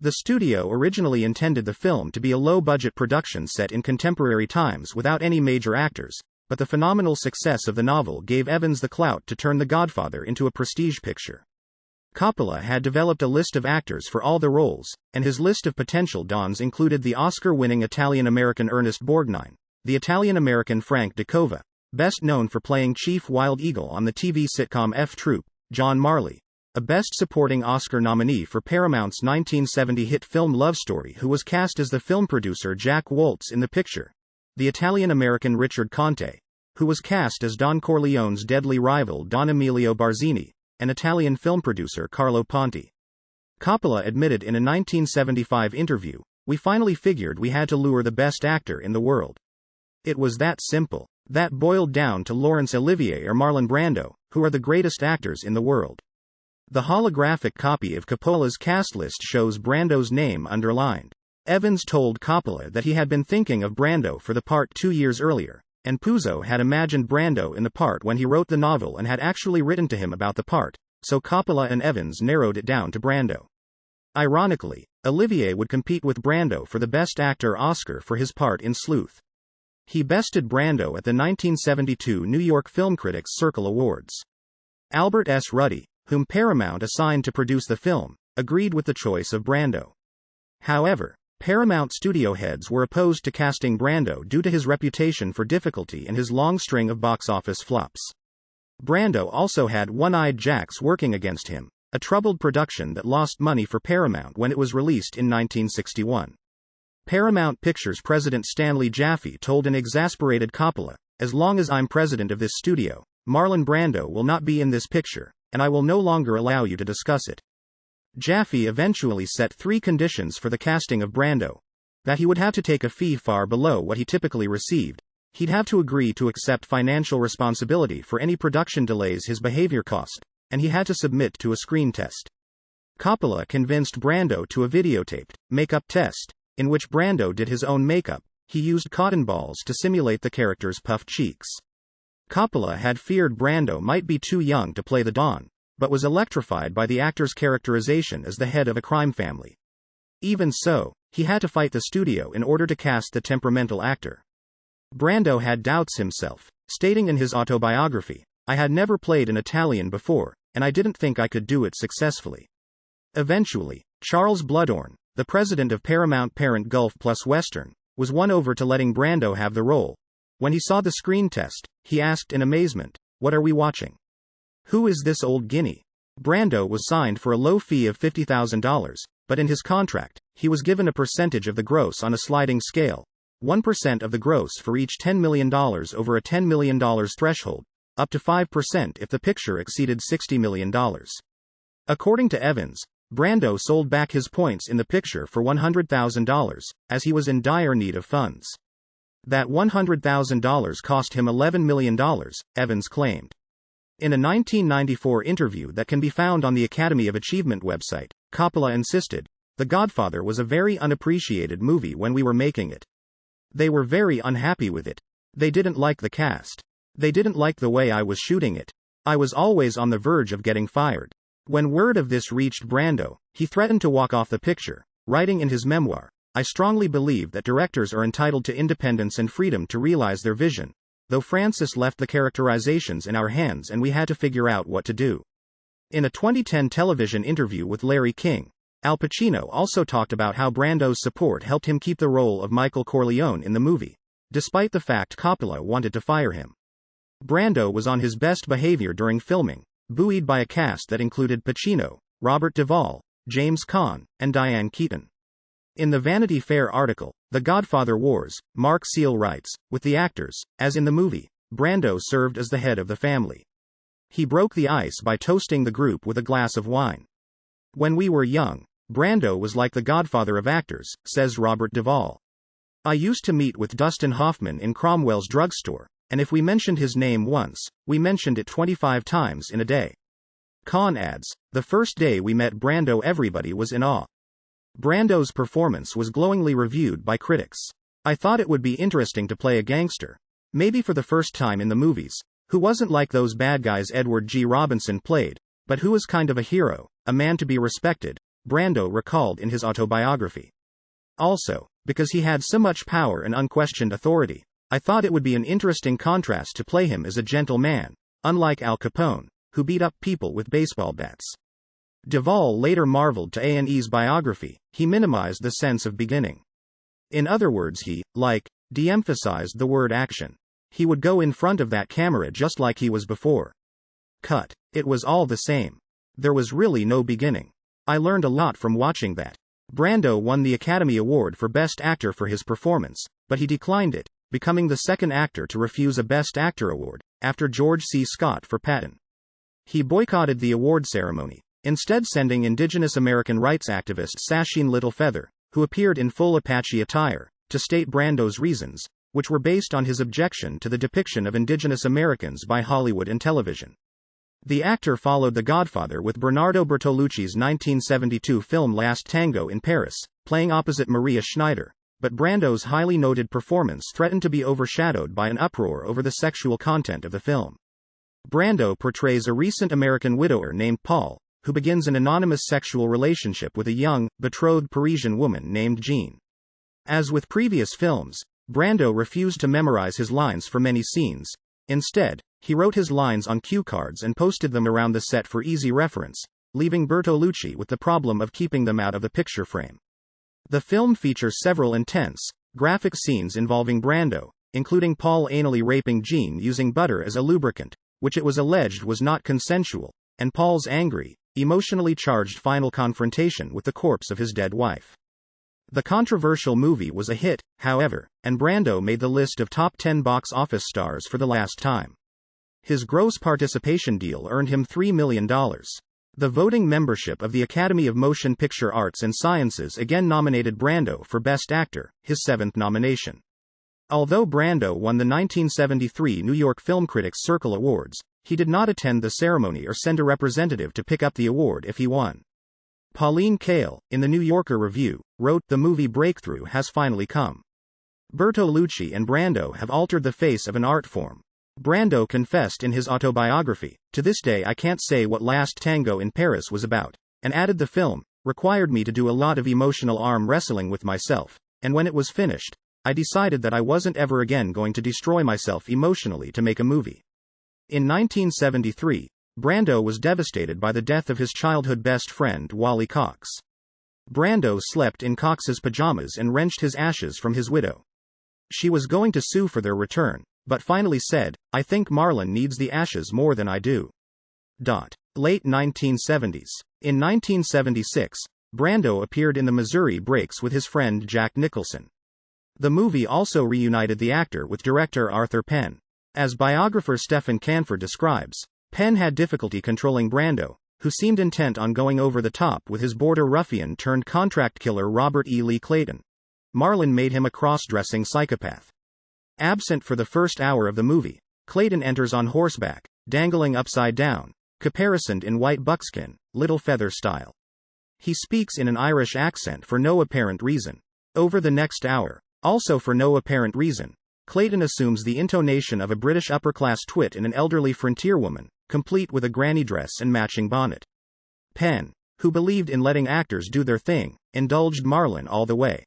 The studio originally intended the film to be a low-budget production set in contemporary times without any major actors, but the phenomenal success of the novel gave Evans the clout to turn The Godfather into a prestige picture. Coppola had developed a list of actors for all the roles, and his list of potential dons included the Oscar-winning Italian-American Ernest Borgnine, the Italian-American Frank DeCova, best known for playing Chief Wild Eagle on the TV sitcom F Troop, John Marley, a Best Supporting Oscar nominee for Paramount's 1970 hit film Love Story, who was cast as the film producer Jack Woltz in the picture, the Italian-American Richard Conte, who was cast as Don Corleone's deadly rival Don Emilio Barzini, and Italian film producer Carlo Ponti. Coppola admitted in a 1975 interview, "We finally figured we had to lure the best actor in the world. It was that simple. That boiled down to Laurence Olivier or Marlon Brando, who are the greatest actors in the world." The holographic copy of Coppola's cast list shows Brando's name underlined. Evans told Coppola that he had been thinking of Brando for the part 2 years earlier, and Puzo had imagined Brando in the part when he wrote the novel and had actually written to him about the part, so Coppola and Evans narrowed it down to Brando. Ironically, Olivier would compete with Brando for the Best Actor Oscar for his part in Sleuth. He bested Brando at the 1972 New York Film Critics Circle Awards. Albert S. Ruddy, whom Paramount assigned to produce the film, agreed with the choice of Brando. However, Paramount studio heads were opposed to casting Brando due to his reputation for difficulty and his long string of box office flops. Brando also had One-Eyed Jacks working against him, a troubled production that lost money for Paramount when it was released in 1961. Paramount Pictures president Stanley Jaffe told an exasperated Coppola, "As long as I'm president of this studio, Marlon Brando will not be in this picture, and I will no longer allow you to discuss it." Jaffe eventually set 3 conditions for the casting of Brando: that he would have to take a fee far below what he typically received, he'd have to agree to accept financial responsibility for any production delays his behavior cost, and he had to submit to a screen test. Coppola convinced Brando to a videotaped makeup test, in which Brando did his own makeup. He used cotton balls to simulate the character's puffed cheeks. Coppola had feared Brando might be too young to play the Don, but was electrified by the actor's characterization as the head of a crime family. Even so, he had to fight the studio in order to cast the temperamental actor. Brando had doubts himself, stating in his autobiography, "I had never played an Italian before, and I didn't think I could do it successfully." Eventually, Charles Bloodorn, the president of Paramount parent Gulf Plus Western, was won over to letting Brando have the role. When he saw the screen test, he asked in amazement, "What are we watching? Who is this old guinea?" Brando was signed for a low fee of $50,000, but in his contract, he was given a percentage of the gross on a sliding scale, 1% of the gross for each $10 million over a $10 million threshold, up to 5% if the picture exceeded $60 million. According to Evans, Brando sold back his points in the picture for $100,000, as he was in dire need of funds. That $100,000 cost him $11 million, Evans claimed. In a 1994 interview that can be found on the Academy of Achievement website, Coppola insisted, "The Godfather was a very unappreciated movie when we were making it. They were very unhappy with it. They didn't like the cast. They didn't like the way I was shooting it. I was always on the verge of getting fired." When word of this reached Brando, he threatened to walk off the picture, writing in his memoir, "I strongly believe that directors are entitled to independence and freedom to realize their vision, though Francis left the characterizations in our hands and we had to figure out what to do." In a 2010 television interview with Larry King, Al Pacino also talked about how Brando's support helped him keep the role of Michael Corleone in the movie, despite the fact Coppola wanted to fire him. Brando was on his best behavior during filming, buoyed by a cast that included Pacino, Robert Duvall, James Caan, and Diane Keaton. In the Vanity Fair article, The Godfather Wars, Mark Seal writes, "With the actors, as in the movie, Brando served as the head of the family. He broke the ice by toasting the group with a glass of wine. When we were young, Brando was like the godfather of actors," says Robert Duvall. "I used to meet with Dustin Hoffman in Cromwell's drugstore, and if we mentioned his name once, we mentioned it 25 times in a day." Caan adds, "The first day we met Brando everybody was in awe. Brando's performance was glowingly reviewed by critics. I thought it would be interesting to play a gangster, maybe for the first time in the movies, who wasn't like those bad guys Edward G. Robinson played, but who was kind of a hero, a man to be respected," Brando recalled in his autobiography. Also, because he had so much power and unquestioned authority, I thought it would be an interesting contrast to play him as a gentle man, unlike Al Capone, who beat up people with baseball bats. Duvall later marveled to A&E's biography, he minimized the sense of beginning. In other words, he, de-emphasized the word action. He would go in front of that camera just like he was before. Cut. It was all the same. There was really no beginning. I learned a lot from watching that. Brando won the Academy Award for Best Actor for his performance, but he declined it, becoming the second actor to refuse a Best Actor award, after George C. Scott for Patton. He boycotted the award ceremony, instead sending Indigenous American rights activist Sacheen Littlefeather, who appeared in full Apache attire, to state Brando's reasons, which were based on his objection to the depiction of Indigenous Americans by Hollywood and television. The actor followed The Godfather with Bernardo Bertolucci's 1972 film Last Tango in Paris, playing opposite Maria Schneider, but Brando's highly noted performance threatened to be overshadowed by an uproar over the sexual content of the film. Brando portrays a recent American widower named Paul, who begins an anonymous sexual relationship with a young, betrothed Parisian woman named Jean. As with previous films, Brando refused to memorize his lines for many scenes. Instead, he wrote his lines on cue cards and posted them around the set for easy reference, leaving Bertolucci with the problem of keeping them out of the picture frame. The film features several intense, graphic scenes involving Brando, including Paul anally raping Jean using butter as a lubricant, which it was alleged was not consensual, and Paul's angry, emotionally charged final confrontation with the corpse of his dead wife. The controversial movie was a hit, however, and Brando made the list of top 10 box office stars for the last time. His gross participation deal earned him $3 million. The voting membership of the Academy of Motion Picture Arts and Sciences again nominated Brando for Best Actor, his seventh nomination. Although Brando won the 1973 New York Film Critics Circle Awards, he did not attend the ceremony or send a representative to pick up the award if he won. Pauline Kael, in the New Yorker Review, wrote, "The movie breakthrough has finally come. Bertolucci and Brando have altered the face of an art form." Brando confessed in his autobiography, "To this day I can't say what Last Tango in Paris was about," and added, "The film required me to do a lot of emotional arm wrestling with myself, and when it was finished, I decided that I wasn't ever again going to destroy myself emotionally to make a movie." In 1973, Brando was devastated by the death of his childhood best friend Wally Cox. Brando slept in Cox's pajamas and wrenched his ashes from his widow. She was going to sue for their return, but finally said, "I think Marlon needs the ashes more than I do." Late 1970s. In 1976, Brando appeared in The Missouri Breaks with his friend Jack Nicholson. The movie also reunited the actor with director Arthur Penn. As biographer Stephen Canford describes, Penn had difficulty controlling Brando, who seemed intent on going over the top with his border ruffian turned contract killer Robert E. Lee Clayton. Marlon made him a cross-dressing psychopath. Absent for the first hour of the movie, Clayton enters on horseback, dangling upside down, caparisoned in white buckskin, little feather style. He speaks in an Irish accent for no apparent reason. Over the next hour, also for no apparent reason, Clayton assumes the intonation of a British upper-class twit in an elderly frontier woman, complete with a granny dress and matching bonnet. Penn, who believed in letting actors do their thing, indulged Marlon all the way.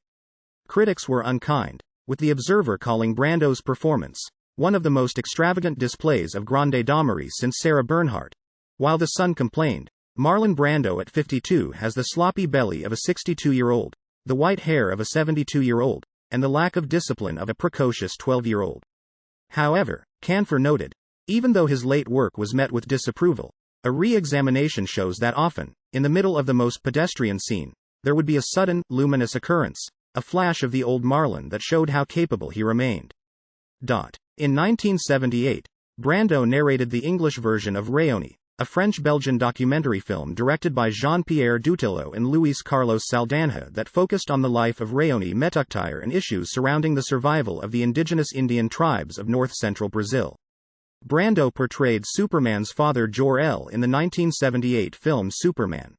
Critics were unkind, with The Observer calling Brando's performance one of the most extravagant displays of grande damerie since Sarah Bernhardt, while The Sun complained, Marlon Brando at 52 has the sloppy belly of a 62-year-old, the white hair of a 72-year-old, and the lack of discipline of a precocious 12-year-old. However, Canfor noted, even though his late work was met with disapproval, a re-examination shows that often, in the middle of the most pedestrian scene, there would be a sudden, luminous occurrence, a flash of the old Marlon that showed how capable he remained. In 1978, Brando narrated the English version of Rayoni, a French-Belgian documentary film directed by Jean-Pierre Dutillot and Luis Carlos Saldanha that focused on the life of Rayoni Metuktire and issues surrounding the survival of the indigenous Indian tribes of north-central Brazil. Brando portrayed Superman's father Jor-El in the 1978 film Superman.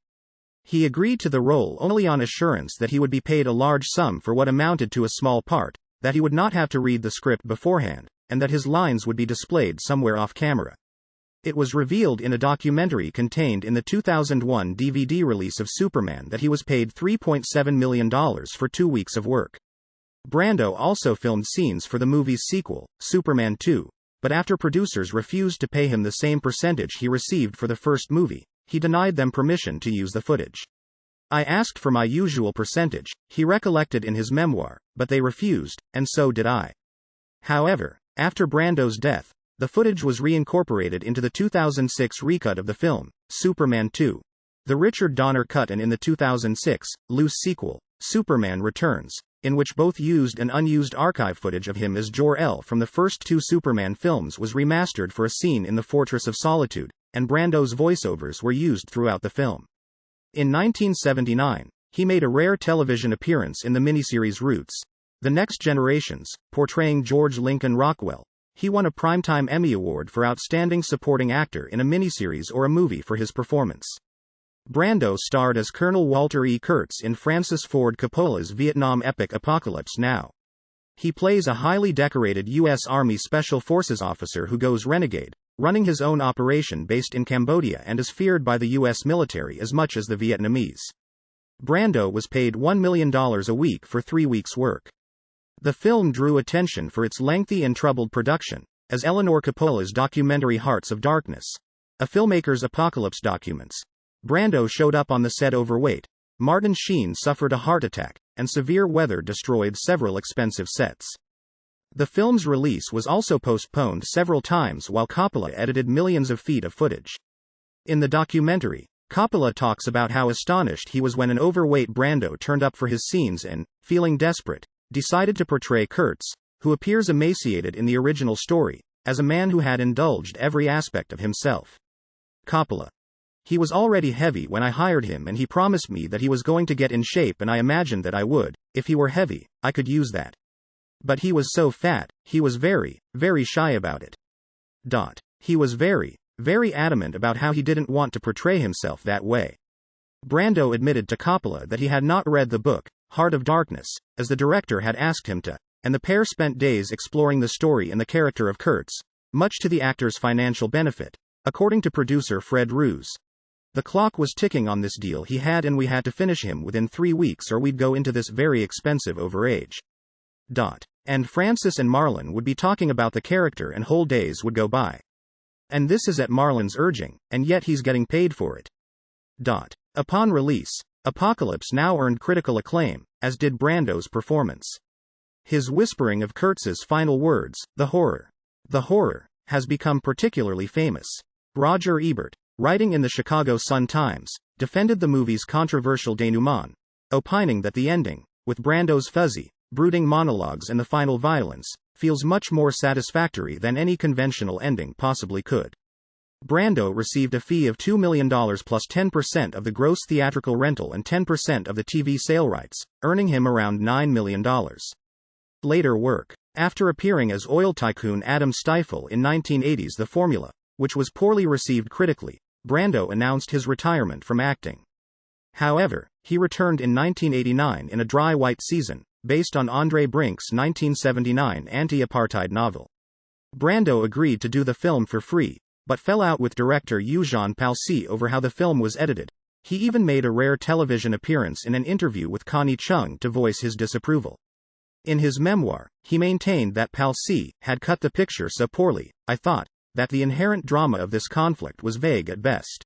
He agreed to the role only on assurance that he would be paid a large sum for what amounted to a small part, that he would not have to read the script beforehand, and that his lines would be displayed somewhere off-camera. It was revealed in a documentary contained in the 2001 DVD release of Superman that he was paid $3.7 million for 2 weeks of work. Brando also filmed scenes for the movie's sequel, Superman 2, but after producers refused to pay him the same percentage he received for the first movie, he denied them permission to use the footage. I asked for my usual percentage, he recollected in his memoir, but they refused, and so did I. However, after Brando's death, the footage was reincorporated into the 2006 recut of the film, Superman 2. The Richard Donner cut, and in the 2006, loose sequel, Superman Returns, in which both used and unused archive footage of him as Jor-El from the first 2 Superman films was remastered for a scene in the Fortress of Solitude, and Brando's voiceovers were used throughout the film. In 1979, he made a rare television appearance in the miniseries Roots, The Next Generations, portraying George Lincoln Rockwell. He won a Primetime Emmy Award for Outstanding Supporting Actor in a miniseries or a movie for his performance. Brando starred as Colonel Walter E. Kurtz in Francis Ford Coppola's Vietnam epic Apocalypse Now. He plays a highly decorated U.S. Army Special Forces officer who goes renegade, running his own operation based in Cambodia and is feared by the U.S. military as much as the Vietnamese. Brando was paid $1 million a week for 3 weeks' work. The film drew attention for its lengthy and troubled production, as Eleanor Coppola's documentary Hearts of Darkness, a filmmaker's apocalypse documents. Brando showed up on the set overweight, Martin Sheen suffered a heart attack, and severe weather destroyed several expensive sets. The film's release was also postponed several times while Coppola edited millions of feet of footage. In the documentary, Coppola talks about how astonished he was when an overweight Brando turned up for his scenes and, feeling desperate, decided to portray Kurtz, who appears emaciated in the original story, as a man who had indulged every aspect of himself. Coppola. He was already heavy when I hired him, and he promised me that he was going to get in shape, and I imagined that I would, if he were heavy, I could use that. But he was so fat, he was very, very shy about it. He was very, very adamant about how he didn't want to portray himself that way. Brando admitted to Coppola that he had not read the book, Heart of Darkness, as the director had asked him to, and the pair spent days exploring the story and the character of Kurtz, much to the actor's financial benefit, according to producer Fred Roos. The clock was ticking on this deal he had, and we had to finish him within 3 weeks or we'd go into this very expensive overage. And Francis and Marlon would be talking about the character and whole days would go by. And this is at Marlon's urging, and yet he's getting paid for it. Upon release, Apocalypse Now earned critical acclaim, as did Brando's performance. His whispering of Kurtz's final words, the horror, has become particularly famous. Roger Ebert, writing in the Chicago Sun-Times, defended the movie's controversial denouement, opining that the ending, with Brando's fuzzy, brooding monologues and the final violence, feels much more satisfactory than any conventional ending possibly could. Brando received a fee of $2 million plus 10% of the gross theatrical rental and 10% of the TV sale rights, earning him around $9 million. Later work. After appearing as oil tycoon Adam Stifel in 1980's The Formula, which was poorly received critically, Brando announced his retirement from acting. However, he returned in 1989 in A Dry White Season, based on Andre Brink's 1979 anti-apartheid novel. Brando agreed to do the film for free, but fell out with director Eugene Palcy over how the film was edited. He even made a rare television appearance in an interview with Connie Chung to voice his disapproval. In his memoir, he maintained that Palcy had cut the picture so poorly, "I thought that the inherent drama of this conflict was vague at best."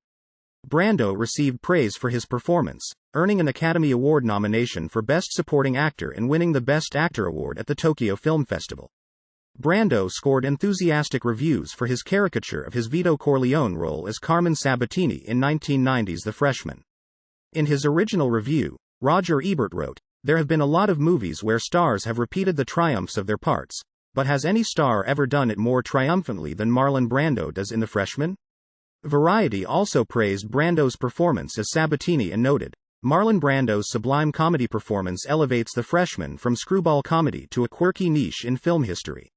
Brando received praise for his performance, earning an Academy Award nomination for Best Supporting Actor and winning the Best Actor award at the Tokyo Film Festival. Brando scored enthusiastic reviews for his caricature of his Vito Corleone role as Carmen Sabatini in 1990's The Freshman. In his original review, Roger Ebert wrote, "There have been a lot of movies where stars have repeated the triumphs of their parts, but has any star ever done it more triumphantly than Marlon Brando does in The Freshman?" Variety also praised Brando's performance as Sabatini and noted, "Marlon Brando's sublime comedy performance elevates The Freshman from screwball comedy to a quirky niche in film history."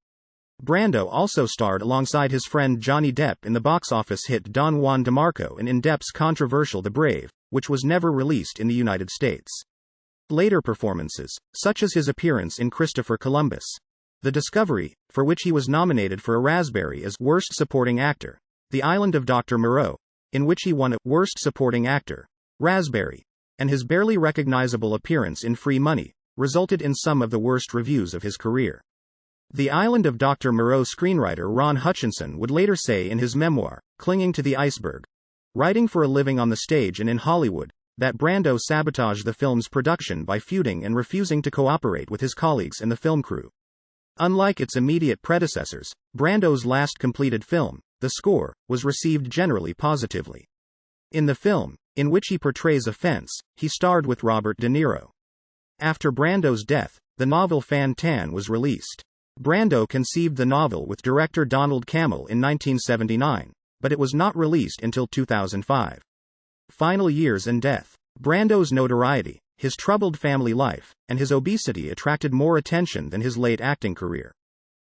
Brando also starred alongside his friend Johnny Depp in the box office hit Don Juan DeMarco and in Depp's controversial The Brave, which was never released in the United States. Later performances, such as his appearance in Christopher Columbus, The Discovery, for which he was nominated for a Raspberry as Worst Supporting Actor, The Island of Dr. Moreau, in which he won a Worst Supporting Actor Raspberry, and his barely recognizable appearance in Free Money, resulted in some of the worst reviews of his career. The Island of Dr. Moreau screenwriter Ron Hutchinson would later say in his memoir, Clinging to the Iceberg, writing for a living on the stage and in Hollywood, that Brando sabotaged the film's production by feuding and refusing to cooperate with his colleagues and the film crew. Unlike its immediate predecessors, Brando's last completed film, The Score, was received generally positively. In the film, in which he portrays a fence, he starred with Robert De Niro. After Brando's death, the novel Fan Tan was released. Brando conceived the novel with director Donald Cammell in 1979, but it was not released until 2005. Final years and death. Brando's notoriety, his troubled family life, and his obesity attracted more attention than his late acting career.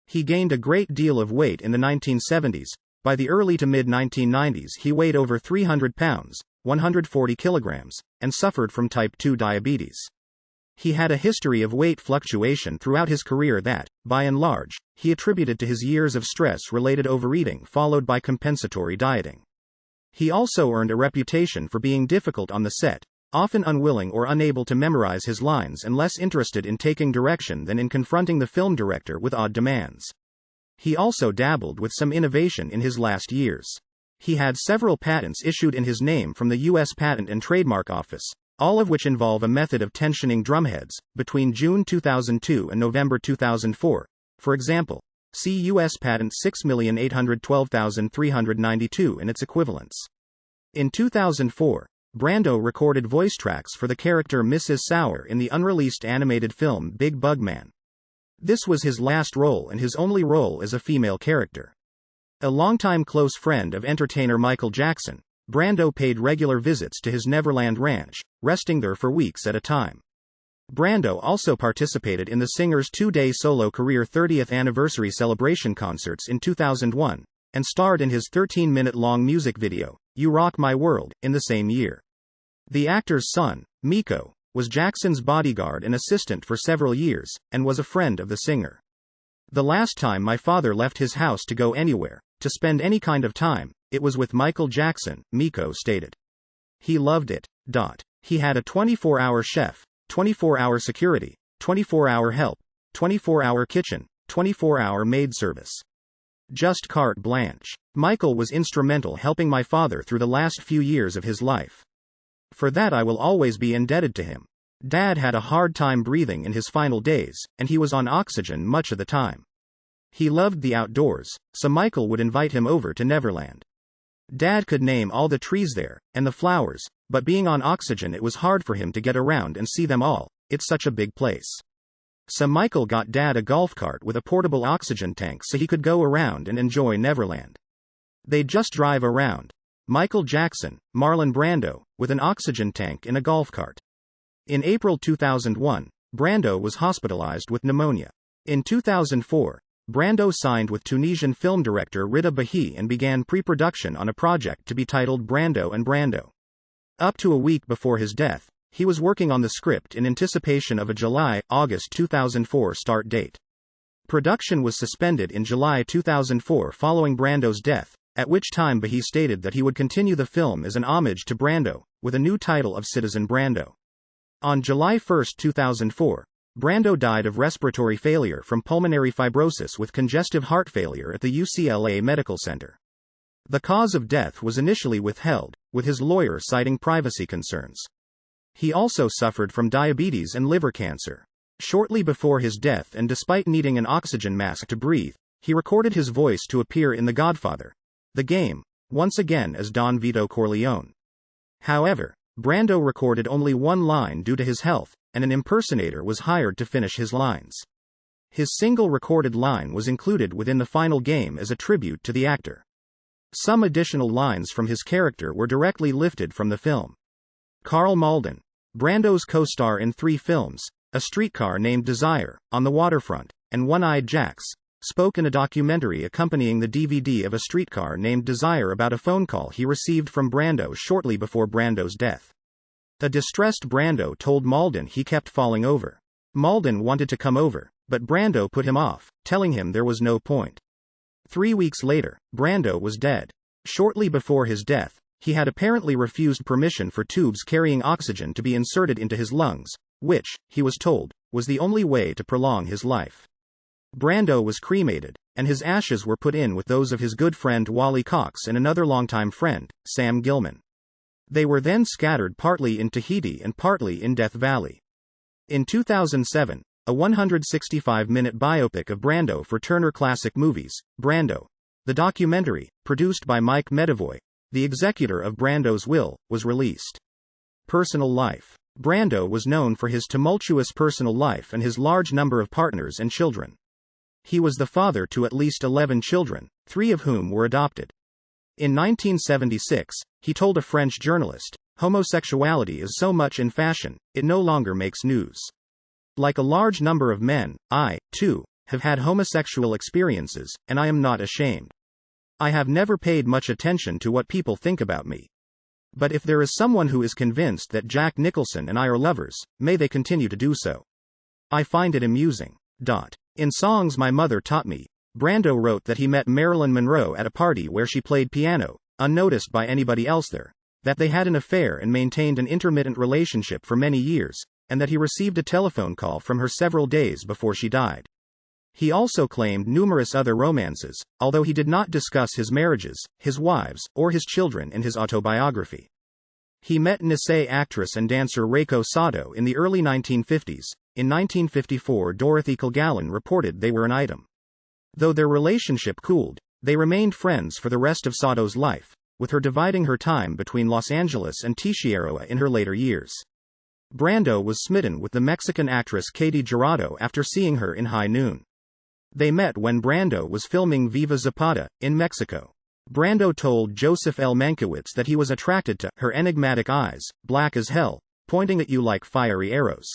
He gained a great deal of weight in the 1970s. By the early to mid-1990s he weighed over 300 pounds, 140 kilograms, and suffered from type 2 diabetes. He had a history of weight fluctuation throughout his career that, by and large, he attributed to his years of stress-related overeating followed by compensatory dieting. He also earned a reputation for being difficult on the set, often unwilling or unable to memorize his lines and less interested in taking direction than in confronting the film director with odd demands. He also dabbled with some innovation in his last years. He had several patents issued in his name from the U.S. Patent and Trademark Office, all of which involve a method of tensioning drumheads, between June 2002 and November 2004. For example, see U.S. Patent 6812392 and its equivalents. In 2004, Brando recorded voice tracks for the character Mrs. Sauer in the unreleased animated film Big Bug Man. This was his last role and his only role as a female character. A longtime close friend of entertainer Michael Jackson, Brando paid regular visits to his Neverland Ranch, resting there for weeks at a time. Brando also participated in the singer's two-day solo career 30th anniversary celebration concerts in 2001, and starred in his 13-minute-long music video, You Rock My World, in the same year. The actor's son, Miko, was Jackson's bodyguard and assistant for several years, and was a friend of the singer. The last time my father left his house to go anywhere, to spend any kind of time, it was with Michael Jackson, Miko stated. He loved it. He had a 24-hour chef, 24-hour security, 24-hour help, 24-hour kitchen, 24-hour maid service. Just carte blanche. Michael was instrumental helping my father through the last few years of his life. For that I will always be indebted to him. Dad had a hard time breathing in his final days, and he was on oxygen much of the time. He loved the outdoors, so Michael would invite him over to Neverland. Dad could name all the trees there, and the flowers, but being on oxygen it was hard for him to get around and see them all, it's such a big place. So Michael got Dad a golf cart with a portable oxygen tank so he could go around and enjoy Neverland. They'd just drive around. Michael Jackson, Marlon Brando, with an oxygen tank in a golf cart. In April 2001, Brando was hospitalized with pneumonia. In 2004, Brando signed with Tunisian film director Rida Bahi and began pre-production on a project to be titled Brando and Brando. Up to a week before his death, he was working on the script in anticipation of a July-August 2004 start date. Production was suspended in July 2004 following Brando's death, at which time Bahi stated that he would continue the film as an homage to Brando, with a new title of Citizen Brando. On July 1, 2004, Brando died of respiratory failure from pulmonary fibrosis with congestive heart failure at the UCLA Medical Center. The cause of death was initially withheld, with his lawyer citing privacy concerns. He also suffered from diabetes and liver cancer. Shortly before his death and despite needing an oxygen mask to breathe, he recorded his voice to appear in The Godfather, The Game, once again as Don Vito Corleone. However, Brando recorded only one line due to his health, and an impersonator was hired to finish his lines. His single recorded line was included within the final game as a tribute to the actor. Some additional lines from his character were directly lifted from the film. Karl Malden, Brando's co-star in 3 films, A Streetcar Named Desire, On the Waterfront, and One-Eyed Jacks, spoke in a documentary accompanying the DVD of A Streetcar Named Desire about a phone call he received from Brando shortly before Brando's death. A distressed Brando told Malden he kept falling over. Malden wanted to come over, but Brando put him off, telling him there was no point. 3 weeks later, Brando was dead. Shortly before his death, he had apparently refused permission for tubes carrying oxygen to be inserted into his lungs, which, he was told, was the only way to prolong his life. Brando was cremated, and his ashes were put in with those of his good friend Wally Cox and another longtime friend, Sam Gilman. They were then scattered partly in Tahiti and partly in Death Valley. In 2007, a 165-minute biopic of Brando for Turner Classic Movies, Brando, the documentary, produced by Mike Medavoy, the executor of Brando's will, was released. Personal life. Brando was known for his tumultuous personal life and his large number of partners and children. He was the father to at least 11 children, 3 of whom were adopted. In 1976, he told a French journalist, "Homosexuality is so much in fashion, it no longer makes news. Like a large number of men, I, too, have had homosexual experiences, and I am not ashamed. I have never paid much attention to what people think about me. But if there is someone who is convinced that Jack Nicholson and I are lovers, may they continue to do so. I find it amusing." In Songs My Mother Taught Me, Brando wrote that he met Marilyn Monroe at a party where she played piano, unnoticed by anybody else there, that they had an affair and maintained an intermittent relationship for many years, and that he received a telephone call from her several days before she died. He also claimed numerous other romances, although he did not discuss his marriages, his wives, or his children in his autobiography. He met Nisei actress and dancer Reiko Sato in the early 1950s. In 1954, Dorothy Kilgallen reported they were an item. Though their relationship cooled, they remained friends for the rest of Sato's life, with her dividing her time between Los Angeles and Tixieroa in her later years. Brando was smitten with the Mexican actress Katy Jurado after seeing her in High Noon. They met when Brando was filming Viva Zapata, in Mexico. Brando told Joseph L. Mankiewicz that he was attracted to her enigmatic eyes, black as hell, pointing at you like fiery arrows.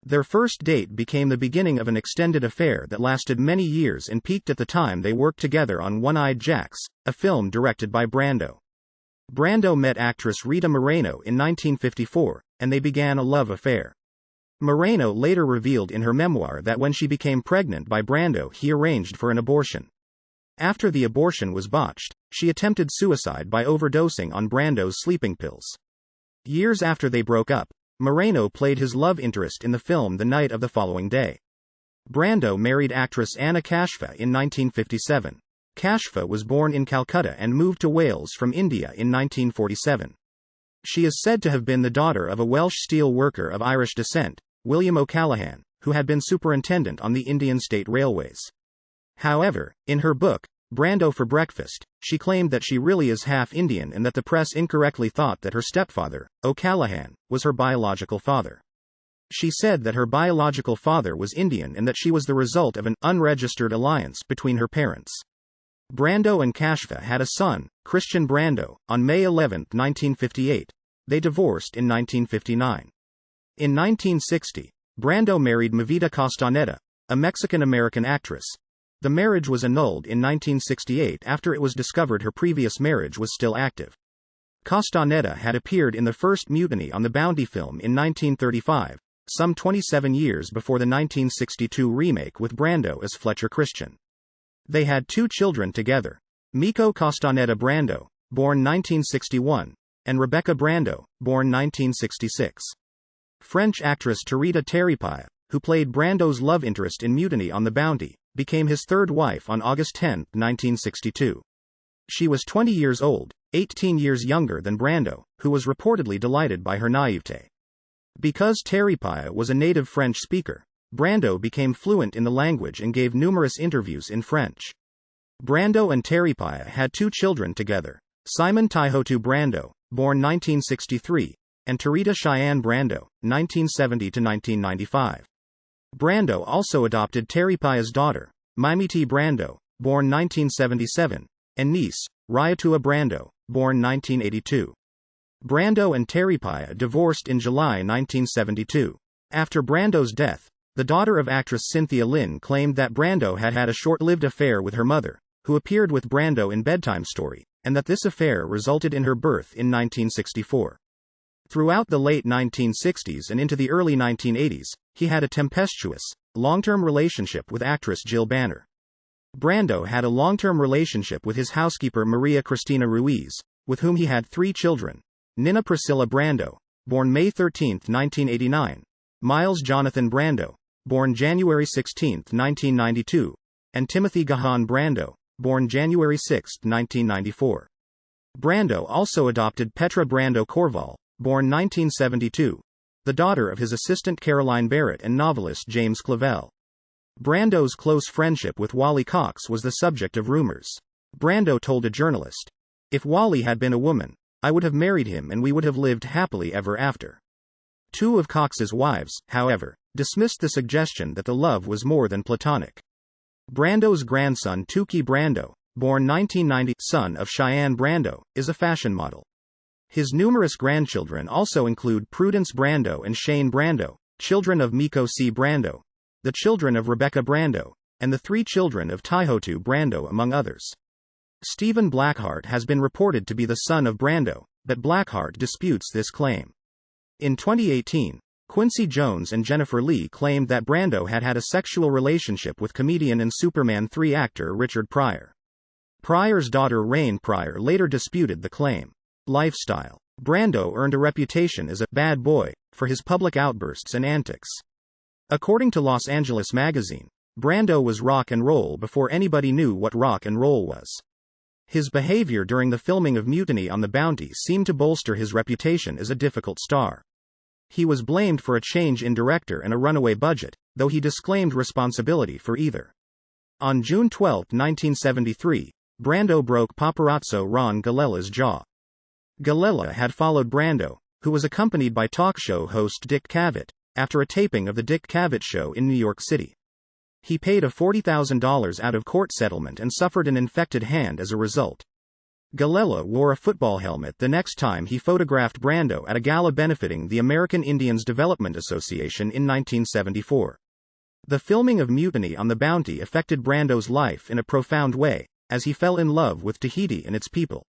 Their first date became the beginning of an extended affair that lasted many years and peaked at the time they worked together on One-Eyed Jacks, a film directed by Brando. Brando met actress Rita Moreno in 1954, and they began a love affair. Moreno later revealed in her memoir that when she became pregnant by Brando, he arranged for an abortion. After the abortion was botched, she attempted suicide by overdosing on Brando's sleeping pills. Years after they broke up, Moreno played his love interest in the film The Night of the Following Day. Brando married actress Anna Kashfa in 1957. Kashfa was born in Calcutta and moved to Wales from India in 1947. She is said to have been the daughter of a Welsh steel worker of Irish descent, William O'Callaghan, who had been superintendent on the Indian State Railways. However, in her book, Brando for Breakfast, she claimed that she really is half Indian and that the press incorrectly thought that her stepfather, O'Callaghan, was her biological father. She said that her biological father was Indian and that she was the result of an unregistered alliance between her parents. Brando and Kashfa had a son, Christian Brando, on May 11, 1958. They divorced in 1959. In 1960, Brando married Mavita Castaneda, a Mexican-American actress. The marriage was annulled in 1968 after it was discovered her previous marriage was still active. Castaneda had appeared in the first Mutiny on the Bounty film in 1935, some 27 years before the 1962 remake with Brando as Fletcher Christian. They had 2 children together, Mico Castaneda Brando, born 1961, and Rebecca Brando, born 1966. French actress Teresa Terripaya, who played Brando's love interest in Mutiny on the Bounty, became his third wife on August 10, 1962. She was 20 years old, 18 years younger than Brando, who was reportedly delighted by her naivete. Because Terripaya was a native French speaker, Brando became fluent in the language and gave numerous interviews in French. Brando and Terripaya had 2 children together, Simon Taihotu Brando, born 1963, and Teresa Cheyenne Brando, 1970-1995. Brando also adopted Terripaya's daughter, Mimiti Brando, born 1977, and niece, Ryatua Brando, born 1982. Brando and Terripaya divorced in July 1972. After Brando's death, the daughter of actress Cynthia Lynn claimed that Brando had had a short-lived affair with her mother, who appeared with Brando in Bedtime Story, and that this affair resulted in her birth in 1964. Throughout the late 1960s and into the early 1980s, he had a tempestuous, long-term relationship with actress Jill Banner. Brando had a long-term relationship with his housekeeper Maria Cristina Ruiz, with whom he had 3 children, Nina Priscilla Brando, born May 13, 1989, Miles Jonathan Brando, born January 16, 1992, and Timothy Gahan Brando, born January 6, 1994. Brando also adopted Petra Brando Corval, born 1972, the daughter of his assistant Caroline Barrett and novelist James Clavell. Brando's close friendship with Wally Cox was the subject of rumors. Brando told a journalist, "If Wally had been a woman, I would have married him and we would have lived happily ever after." 2 of Cox's wives, however, dismissed the suggestion that the love was more than platonic. Brando's grandson Tuki Brando, born 1990, son of Cheyenne Brando, is a fashion model. His numerous grandchildren also include Prudence Brando and Shane Brando, children of Mico C. Brando, the children of Rebecca Brando, and the 3 children of Taihotu Brando among others. Stephen Blackheart has been reported to be the son of Brando, but Blackheart disputes this claim. In 2018, Quincy Jones and Jennifer Lee claimed that Brando had had a sexual relationship with comedian and Superman 3 actor Richard Pryor. Pryor's daughter Rain Pryor later disputed the claim. Lifestyle. Brando earned a reputation as a bad boy for his public outbursts and antics. According to Los Angeles Magazine, Brando was rock and roll before anybody knew what rock and roll was. His behavior during the filming of Mutiny on the Bounty seemed to bolster his reputation as a difficult star. He was blamed for a change in director and a runaway budget, though he disclaimed responsibility for either. On June 12, 1973, Brando broke paparazzo Ron Galella's jaw. Galella had followed Brando, who was accompanied by talk show host Dick Cavett, after a taping of the Dick Cavett Show in New York City. He paid a $40,000 out-of-court settlement and suffered an infected hand as a result. Galella wore a football helmet the next time he photographed Brando at a gala benefiting the American Indians Development Association in 1974. The filming of Mutiny on the Bounty affected Brando's life in a profound way, as he fell in love with Tahiti and its people.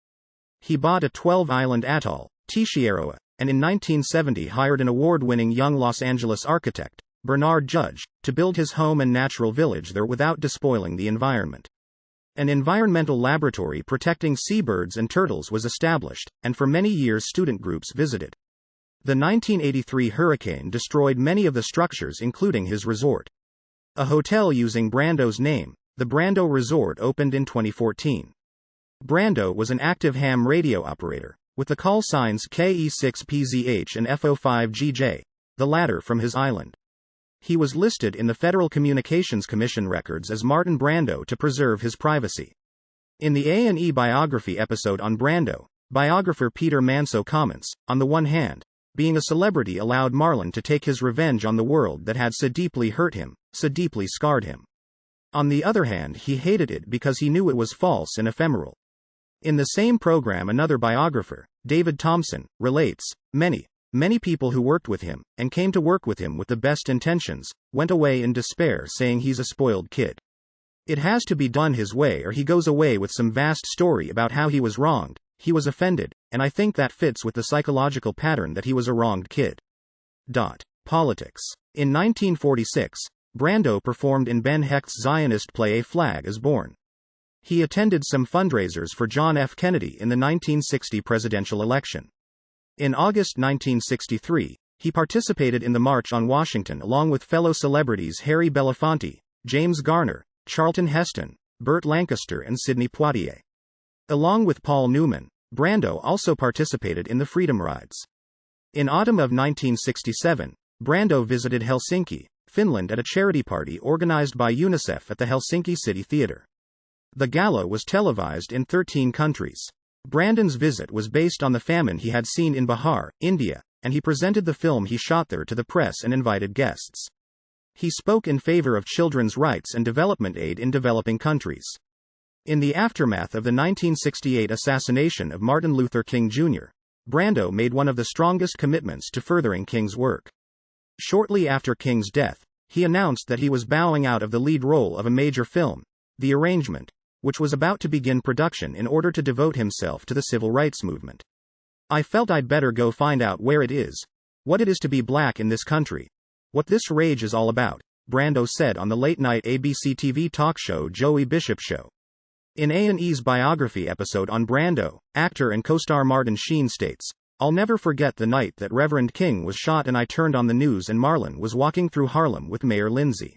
He bought a 12-island atoll, Tishiaroa, and in 1970 hired an award-winning young Los Angeles architect, Bernard Judge, to build his home and natural village there without despoiling the environment. An environmental laboratory protecting seabirds and turtles was established, and for many years student groups visited. The 1983 hurricane destroyed many of the structures including his resort. A hotel using Brando's name, the Brando Resort, opened in 2014. Brando was an active ham radio operator, with the call signs KE6PZH and FO5GJ, the latter from his island. He was listed in the Federal Communications Commission records as Martin Brando to preserve his privacy. In the A&E biography episode on Brando, biographer Peter Manso comments, on the one hand, being a celebrity allowed Marlon to take his revenge on the world that had so deeply hurt him, so deeply scarred him. On the other hand, he hated it because he knew it was false and ephemeral. In the same program, another biographer, David Thompson, relates, many, Many people who worked with him, and came to work with him with the best intentions, went away in despair saying he's a spoiled kid. It has to be done his way or he goes away with some vast story about how he was wronged, he was offended, and I think that fits with the psychological pattern that he was a wronged kid. Politics. In 1946, Brando performed in Ben Hecht's Zionist play A Flag is Born. He attended some fundraisers for John F. Kennedy in the 1960 presidential election. In August 1963, he participated in the March on Washington along with fellow celebrities Harry Belafonte, James Garner, Charlton Heston, Burt Lancaster and Sidney Poitier. Along with Paul Newman, Brando also participated in the Freedom Rides. In autumn of 1967, Brando visited Helsinki, Finland at a charity party organized by UNICEF at the Helsinki City Theatre. The gala was televised in 13 countries. Brandon's visit was based on the famine he had seen in Bihar, India, and he presented the film he shot there to the press and invited guests. He spoke in favor of children's rights and development aid in developing countries. In the aftermath of the 1968 assassination of Martin Luther King Jr., Brando made one of the strongest commitments to furthering King's work. Shortly after King's death, he announced that he was bowing out of the lead role of a major film, The Arrangement, which was about to begin production in order to devote himself to the civil rights movement. I felt I'd better go find out where it is, what it is to be black in this country, what this rage is all about, Brando said on the late-night ABC TV talk show Joey Bishop Show. In A&E's biography episode on Brando, actor and co-star Martin Sheen states, "I'll never forget the night that Reverend King was shot and I turned on the news and Marlon was walking through Harlem with Mayor Lindsay.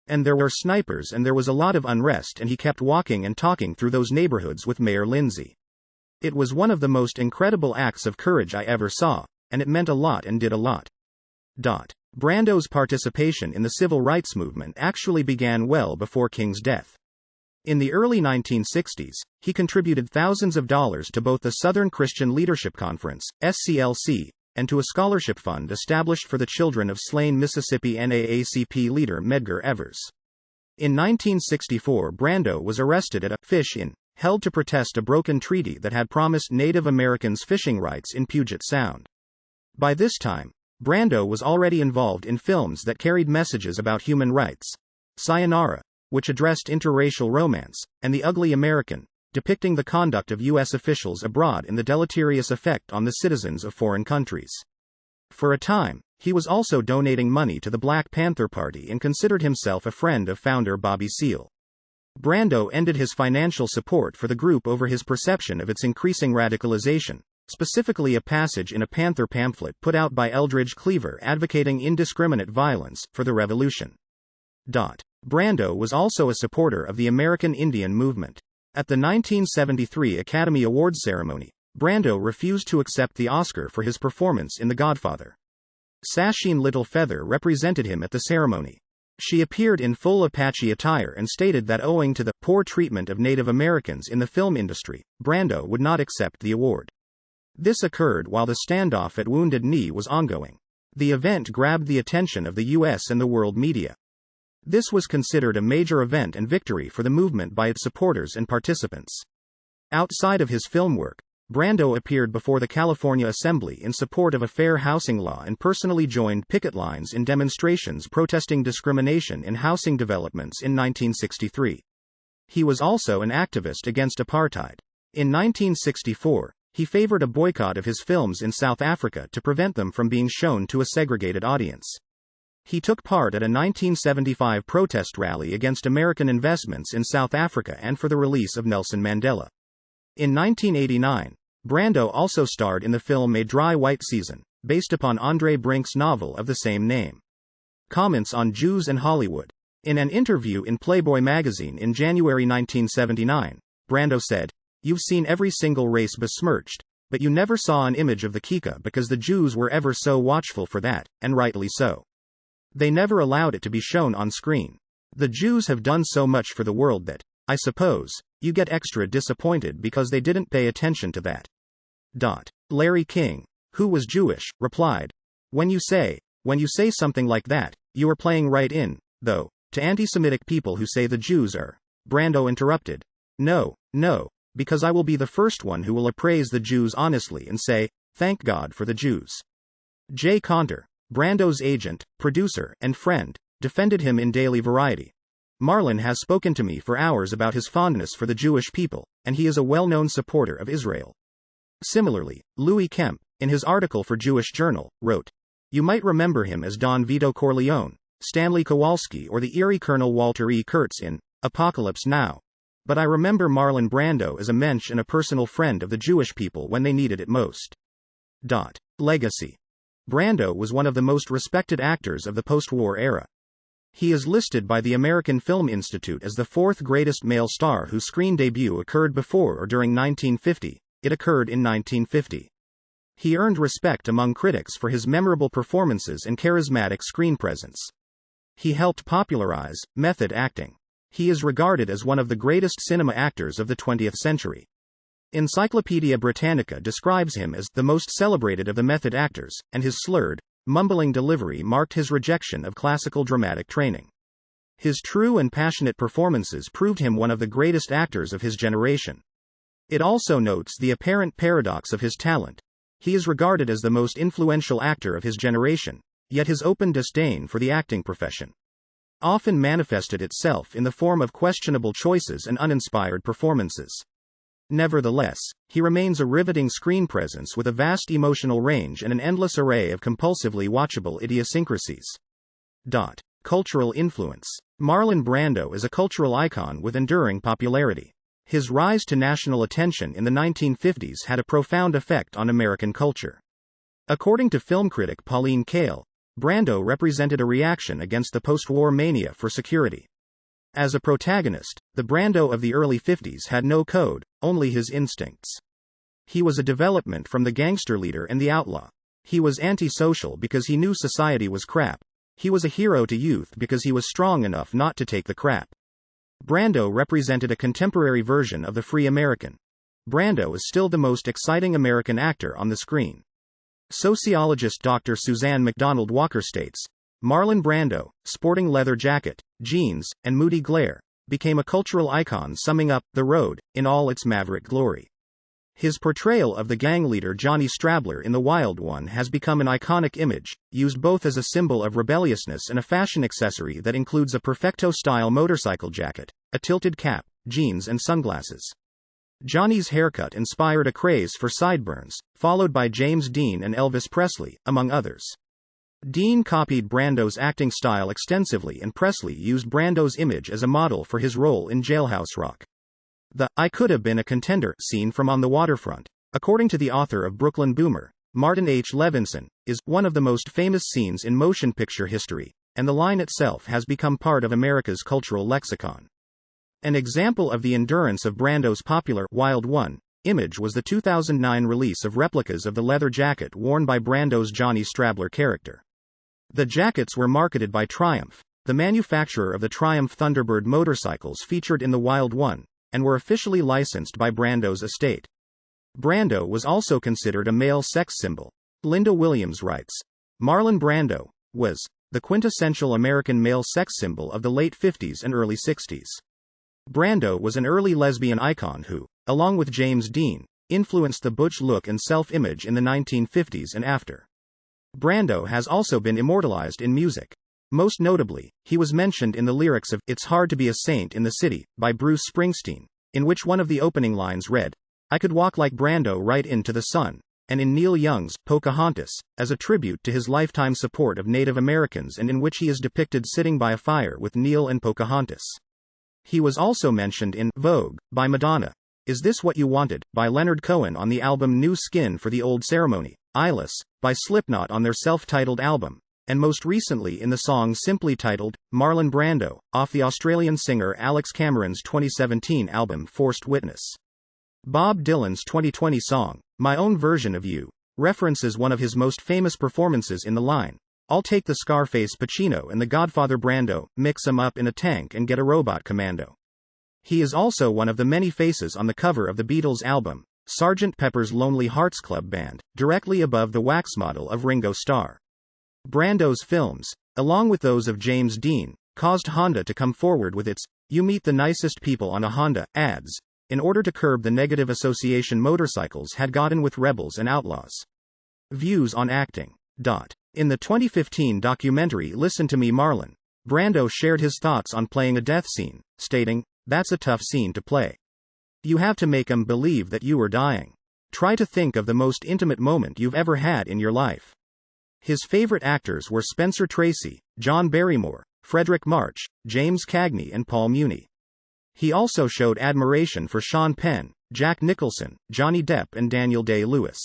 And there were snipers and there was a lot of unrest and he kept walking and talking through those neighborhoods with Mayor Lindsay. It was one of the most incredible acts of courage I ever saw, and it meant a lot and did a lot." Brando's participation in the civil rights movement actually began well before King's death. In the early 1960s, he contributed thousands of dollars to both the Southern Christian Leadership Conference, SCLC, and to a scholarship fund established for the children of slain Mississippi NAACP leader Medgar Evers. In 1964, Brando was arrested at a fish inn, held to protest a broken treaty that had promised Native Americans fishing rights in Puget Sound. By this time, Brando was already involved in films that carried messages about human rights. Sayonara, which addressed interracial romance, and The Ugly American, depicting the conduct of U.S. officials abroad and the deleterious effect on the citizens of foreign countries. For a time, he was also donating money to the Black Panther Party and considered himself a friend of founder Bobby Seale. Brando ended his financial support for the group over his perception of its increasing radicalization, specifically a passage in a Panther pamphlet put out by Eldridge Cleaver advocating indiscriminate violence for the revolution. Brando was also a supporter of the American Indian movement. At the 1973 Academy Awards ceremony, Brando refused to accept the Oscar for his performance in The Godfather. Sasheen Little Feather represented him at the ceremony. She appeared in full Apache attire and stated that owing to the poor treatment of Native Americans in the film industry, Brando would not accept the award. This occurred while the standoff at Wounded Knee was ongoing. The event grabbed the attention of the U.S. and the world media. This was considered a major event and victory for the movement by its supporters and participants. Outside of his film work, Brando appeared before the California Assembly in support of a fair housing law and personally joined picket lines in demonstrations protesting discrimination in housing developments in 1963. He was also an activist against apartheid. In 1964, he favored a boycott of his films in South Africa to prevent them from being shown to a segregated audience. He took part at a 1975 protest rally against American investments in South Africa and for the release of Nelson Mandela. In 1989, Brando also starred in the film A Dry White Season, based upon Andre Brink's novel of the same name. Comments on Jews and Hollywood. In an interview in Playboy magazine in January 1979, Brando said, "You've seen every single race besmirched, but you never saw an image of the Kika because the Jews were ever so watchful for that, and rightly so. They never allowed it to be shown on screen. The Jews have done so much for the world that, I suppose, you get extra disappointed because they didn't pay attention to that." Larry King, who was Jewish, replied, When you say something like that, you are playing right in, though, to anti-Semitic people who say the Jews are." Brando interrupted. No, because I will be the first one who will appraise the Jews honestly and say, thank God for the Jews. Jay Conter, Brando's agent, producer, and friend, defended him in Daily Variety. Marlon has spoken to me for hours about his fondness for the Jewish people, and he is a well-known supporter of Israel. Similarly, Louis Kemp, in his article for Jewish Journal, wrote, "You might remember him as Don Vito Corleone, Stanley Kowalski, or the eerie Colonel Walter E. Kurtz in Apocalypse Now. But I remember Marlon Brando as a mensch and a personal friend of the Jewish people when they needed it most." Legacy. Brando was one of the most respected actors of the post-war era. He is listed by the American Film Institute as the fourth greatest male star whose screen debut occurred before or during 1950. It occurred in 1950. He earned respect among critics for his memorable performances and charismatic screen presence. He helped popularize method acting. He is regarded as one of the greatest cinema actors of the 20th century. Encyclopedia Britannica describes him as the most celebrated of the method actors, and his slurred, mumbling delivery marked his rejection of classical dramatic training. His true and passionate performances proved him one of the greatest actors of his generation. It also notes the apparent paradox of his talent. He is regarded as the most influential actor of his generation, yet his open disdain for the acting profession often manifested itself in the form of questionable choices and uninspired performances. Nevertheless, he remains a riveting screen presence with a vast emotional range and an endless array of compulsively watchable idiosyncrasies. Cultural influence. Marlon Brando is a cultural icon with enduring popularity. His rise to national attention in the 1950s had a profound effect on American culture. According to film critic Pauline Kael, Brando represented a reaction against the post-war mania for security. As a protagonist, the Brando of the early 50s had no code, only his instincts. He was a development from the gangster leader and the outlaw. He was antisocial because he knew society was crap. He was a hero to youth because he was strong enough not to take the crap. Brando represented a contemporary version of the free American. Brando is still the most exciting American actor on the screen. Sociologist Dr. Suzanne McDonald Walker states, Marlon Brando, sporting leather jacket, jeans, and moody glare, became a cultural icon summing up the road in all its maverick glory. His portrayal of the gang leader Johnny Strabler in The Wild One has become an iconic image, used both as a symbol of rebelliousness and a fashion accessory that includes a perfecto-style motorcycle jacket, a tilted cap, jeans and sunglasses. Johnny's haircut inspired a craze for sideburns, followed by James Dean and Elvis Presley, among others. Dean copied Brando's acting style extensively, and Presley used Brando's image as a model for his role in Jailhouse Rock. The "I could have been a contender" scene from On the Waterfront, according to the author of Brooklyn Boomer, Martin H. Levinson, is one of the most famous scenes in motion picture history, and the line itself has become part of America's cultural lexicon. An example of the endurance of Brando's popular Wild One image was the 2009 release of replicas of the leather jacket worn by Brando's Johnny Strabler character. The jackets were marketed by Triumph, the manufacturer of the Triumph Thunderbird motorcycles featured in the Wild One, and were officially licensed by Brando's estate. Brando was also considered a male sex symbol. Linda Williams writes, Marlon Brando was the quintessential American male sex symbol of the late 50s and early 60s. Brando was an early lesbian icon who, along with James Dean, influenced the butch look and self-image in the 1950s and after. Brando has also been immortalized in music. Most notably, he was mentioned in the lyrics of It's Hard to Be a Saint in the City by Bruce Springsteen, in which one of the opening lines read, I could walk like Brando right into the sun, and in Neil Young's Pocahontas, as a tribute to his lifetime support of Native Americans and in which he is depicted sitting by a fire with Neil and Pocahontas. He was also mentioned in Vogue by Madonna, Is This What You Wanted by Leonard Cohen on the album New Skin for the Old Ceremony, Eyeless by Slipknot on their self-titled album, and most recently in the song simply titled Marlon Brando, off the Australian singer Alex Cameron's 2017 album Forced Witness. Bob Dylan's 2020 song, My Own Version of You, references one of his most famous performances in the line, I'll take the Scarface Pacino and the Godfather Brando, mix 'em up in a tank and get a robot commando. He is also one of the many faces on the cover of the Beatles' album, Sgt. Pepper's Lonely Hearts Club Band, directly above the wax model of Ringo Starr. Brando's films, along with those of James Dean, caused Honda to come forward with its You Meet the Nicest People on a Honda ads, in order to curb the negative association motorcycles had gotten with rebels and outlaws. Views on acting. In the 2015 documentary Listen to Me, Marlon Brando shared his thoughts on playing a death scene, stating, "That's a tough scene to play. You have to make 'em believe that you are dying. Try to think of the most intimate moment you've ever had in your life." His favorite actors were Spencer Tracy, John Barrymore, Frederick March, James Cagney and Paul Muni. He also showed admiration for Sean Penn, Jack Nicholson, Johnny Depp and Daniel Day-Lewis.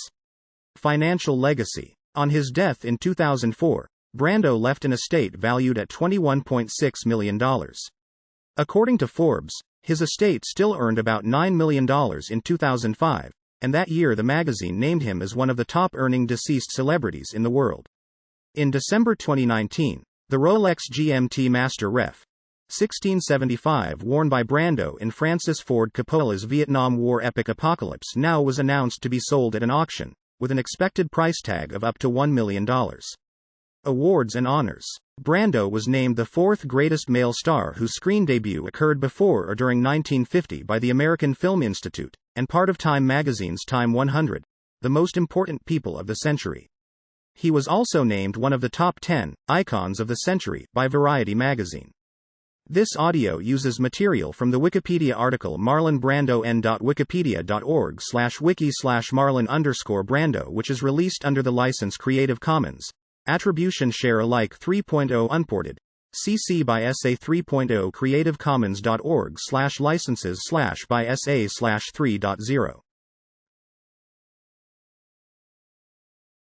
Financial legacy. On his death in 2004, Brando left an estate valued at $21.6 million. According to Forbes, his estate still earned about $9 million in 2005, and that year the magazine named him as one of the top-earning deceased celebrities in the world. In December 2019, the Rolex GMT Master Ref. 1675 worn by Brando in Francis Ford Coppola's Vietnam War epic Apocalypse Now was announced to be sold at an auction, with an expected price tag of up to $1 million. Awards and honors. Brando was named the fourth greatest male star whose screen debut occurred before or during 1950 by the American Film Institute, and part of Time magazine's Time 100, the most important people of the century. He was also named one of the top 10 icons of the century by Variety magazine. This audio uses material from the Wikipedia article Marlon Brando n.wikipedia.org/wiki/Marlon_Brando, which is released under the license Creative Commons. Attribution Share Alike 3.0 Unported. CC by SA 3.0 creativecommons.org/licenses/by SA/3.0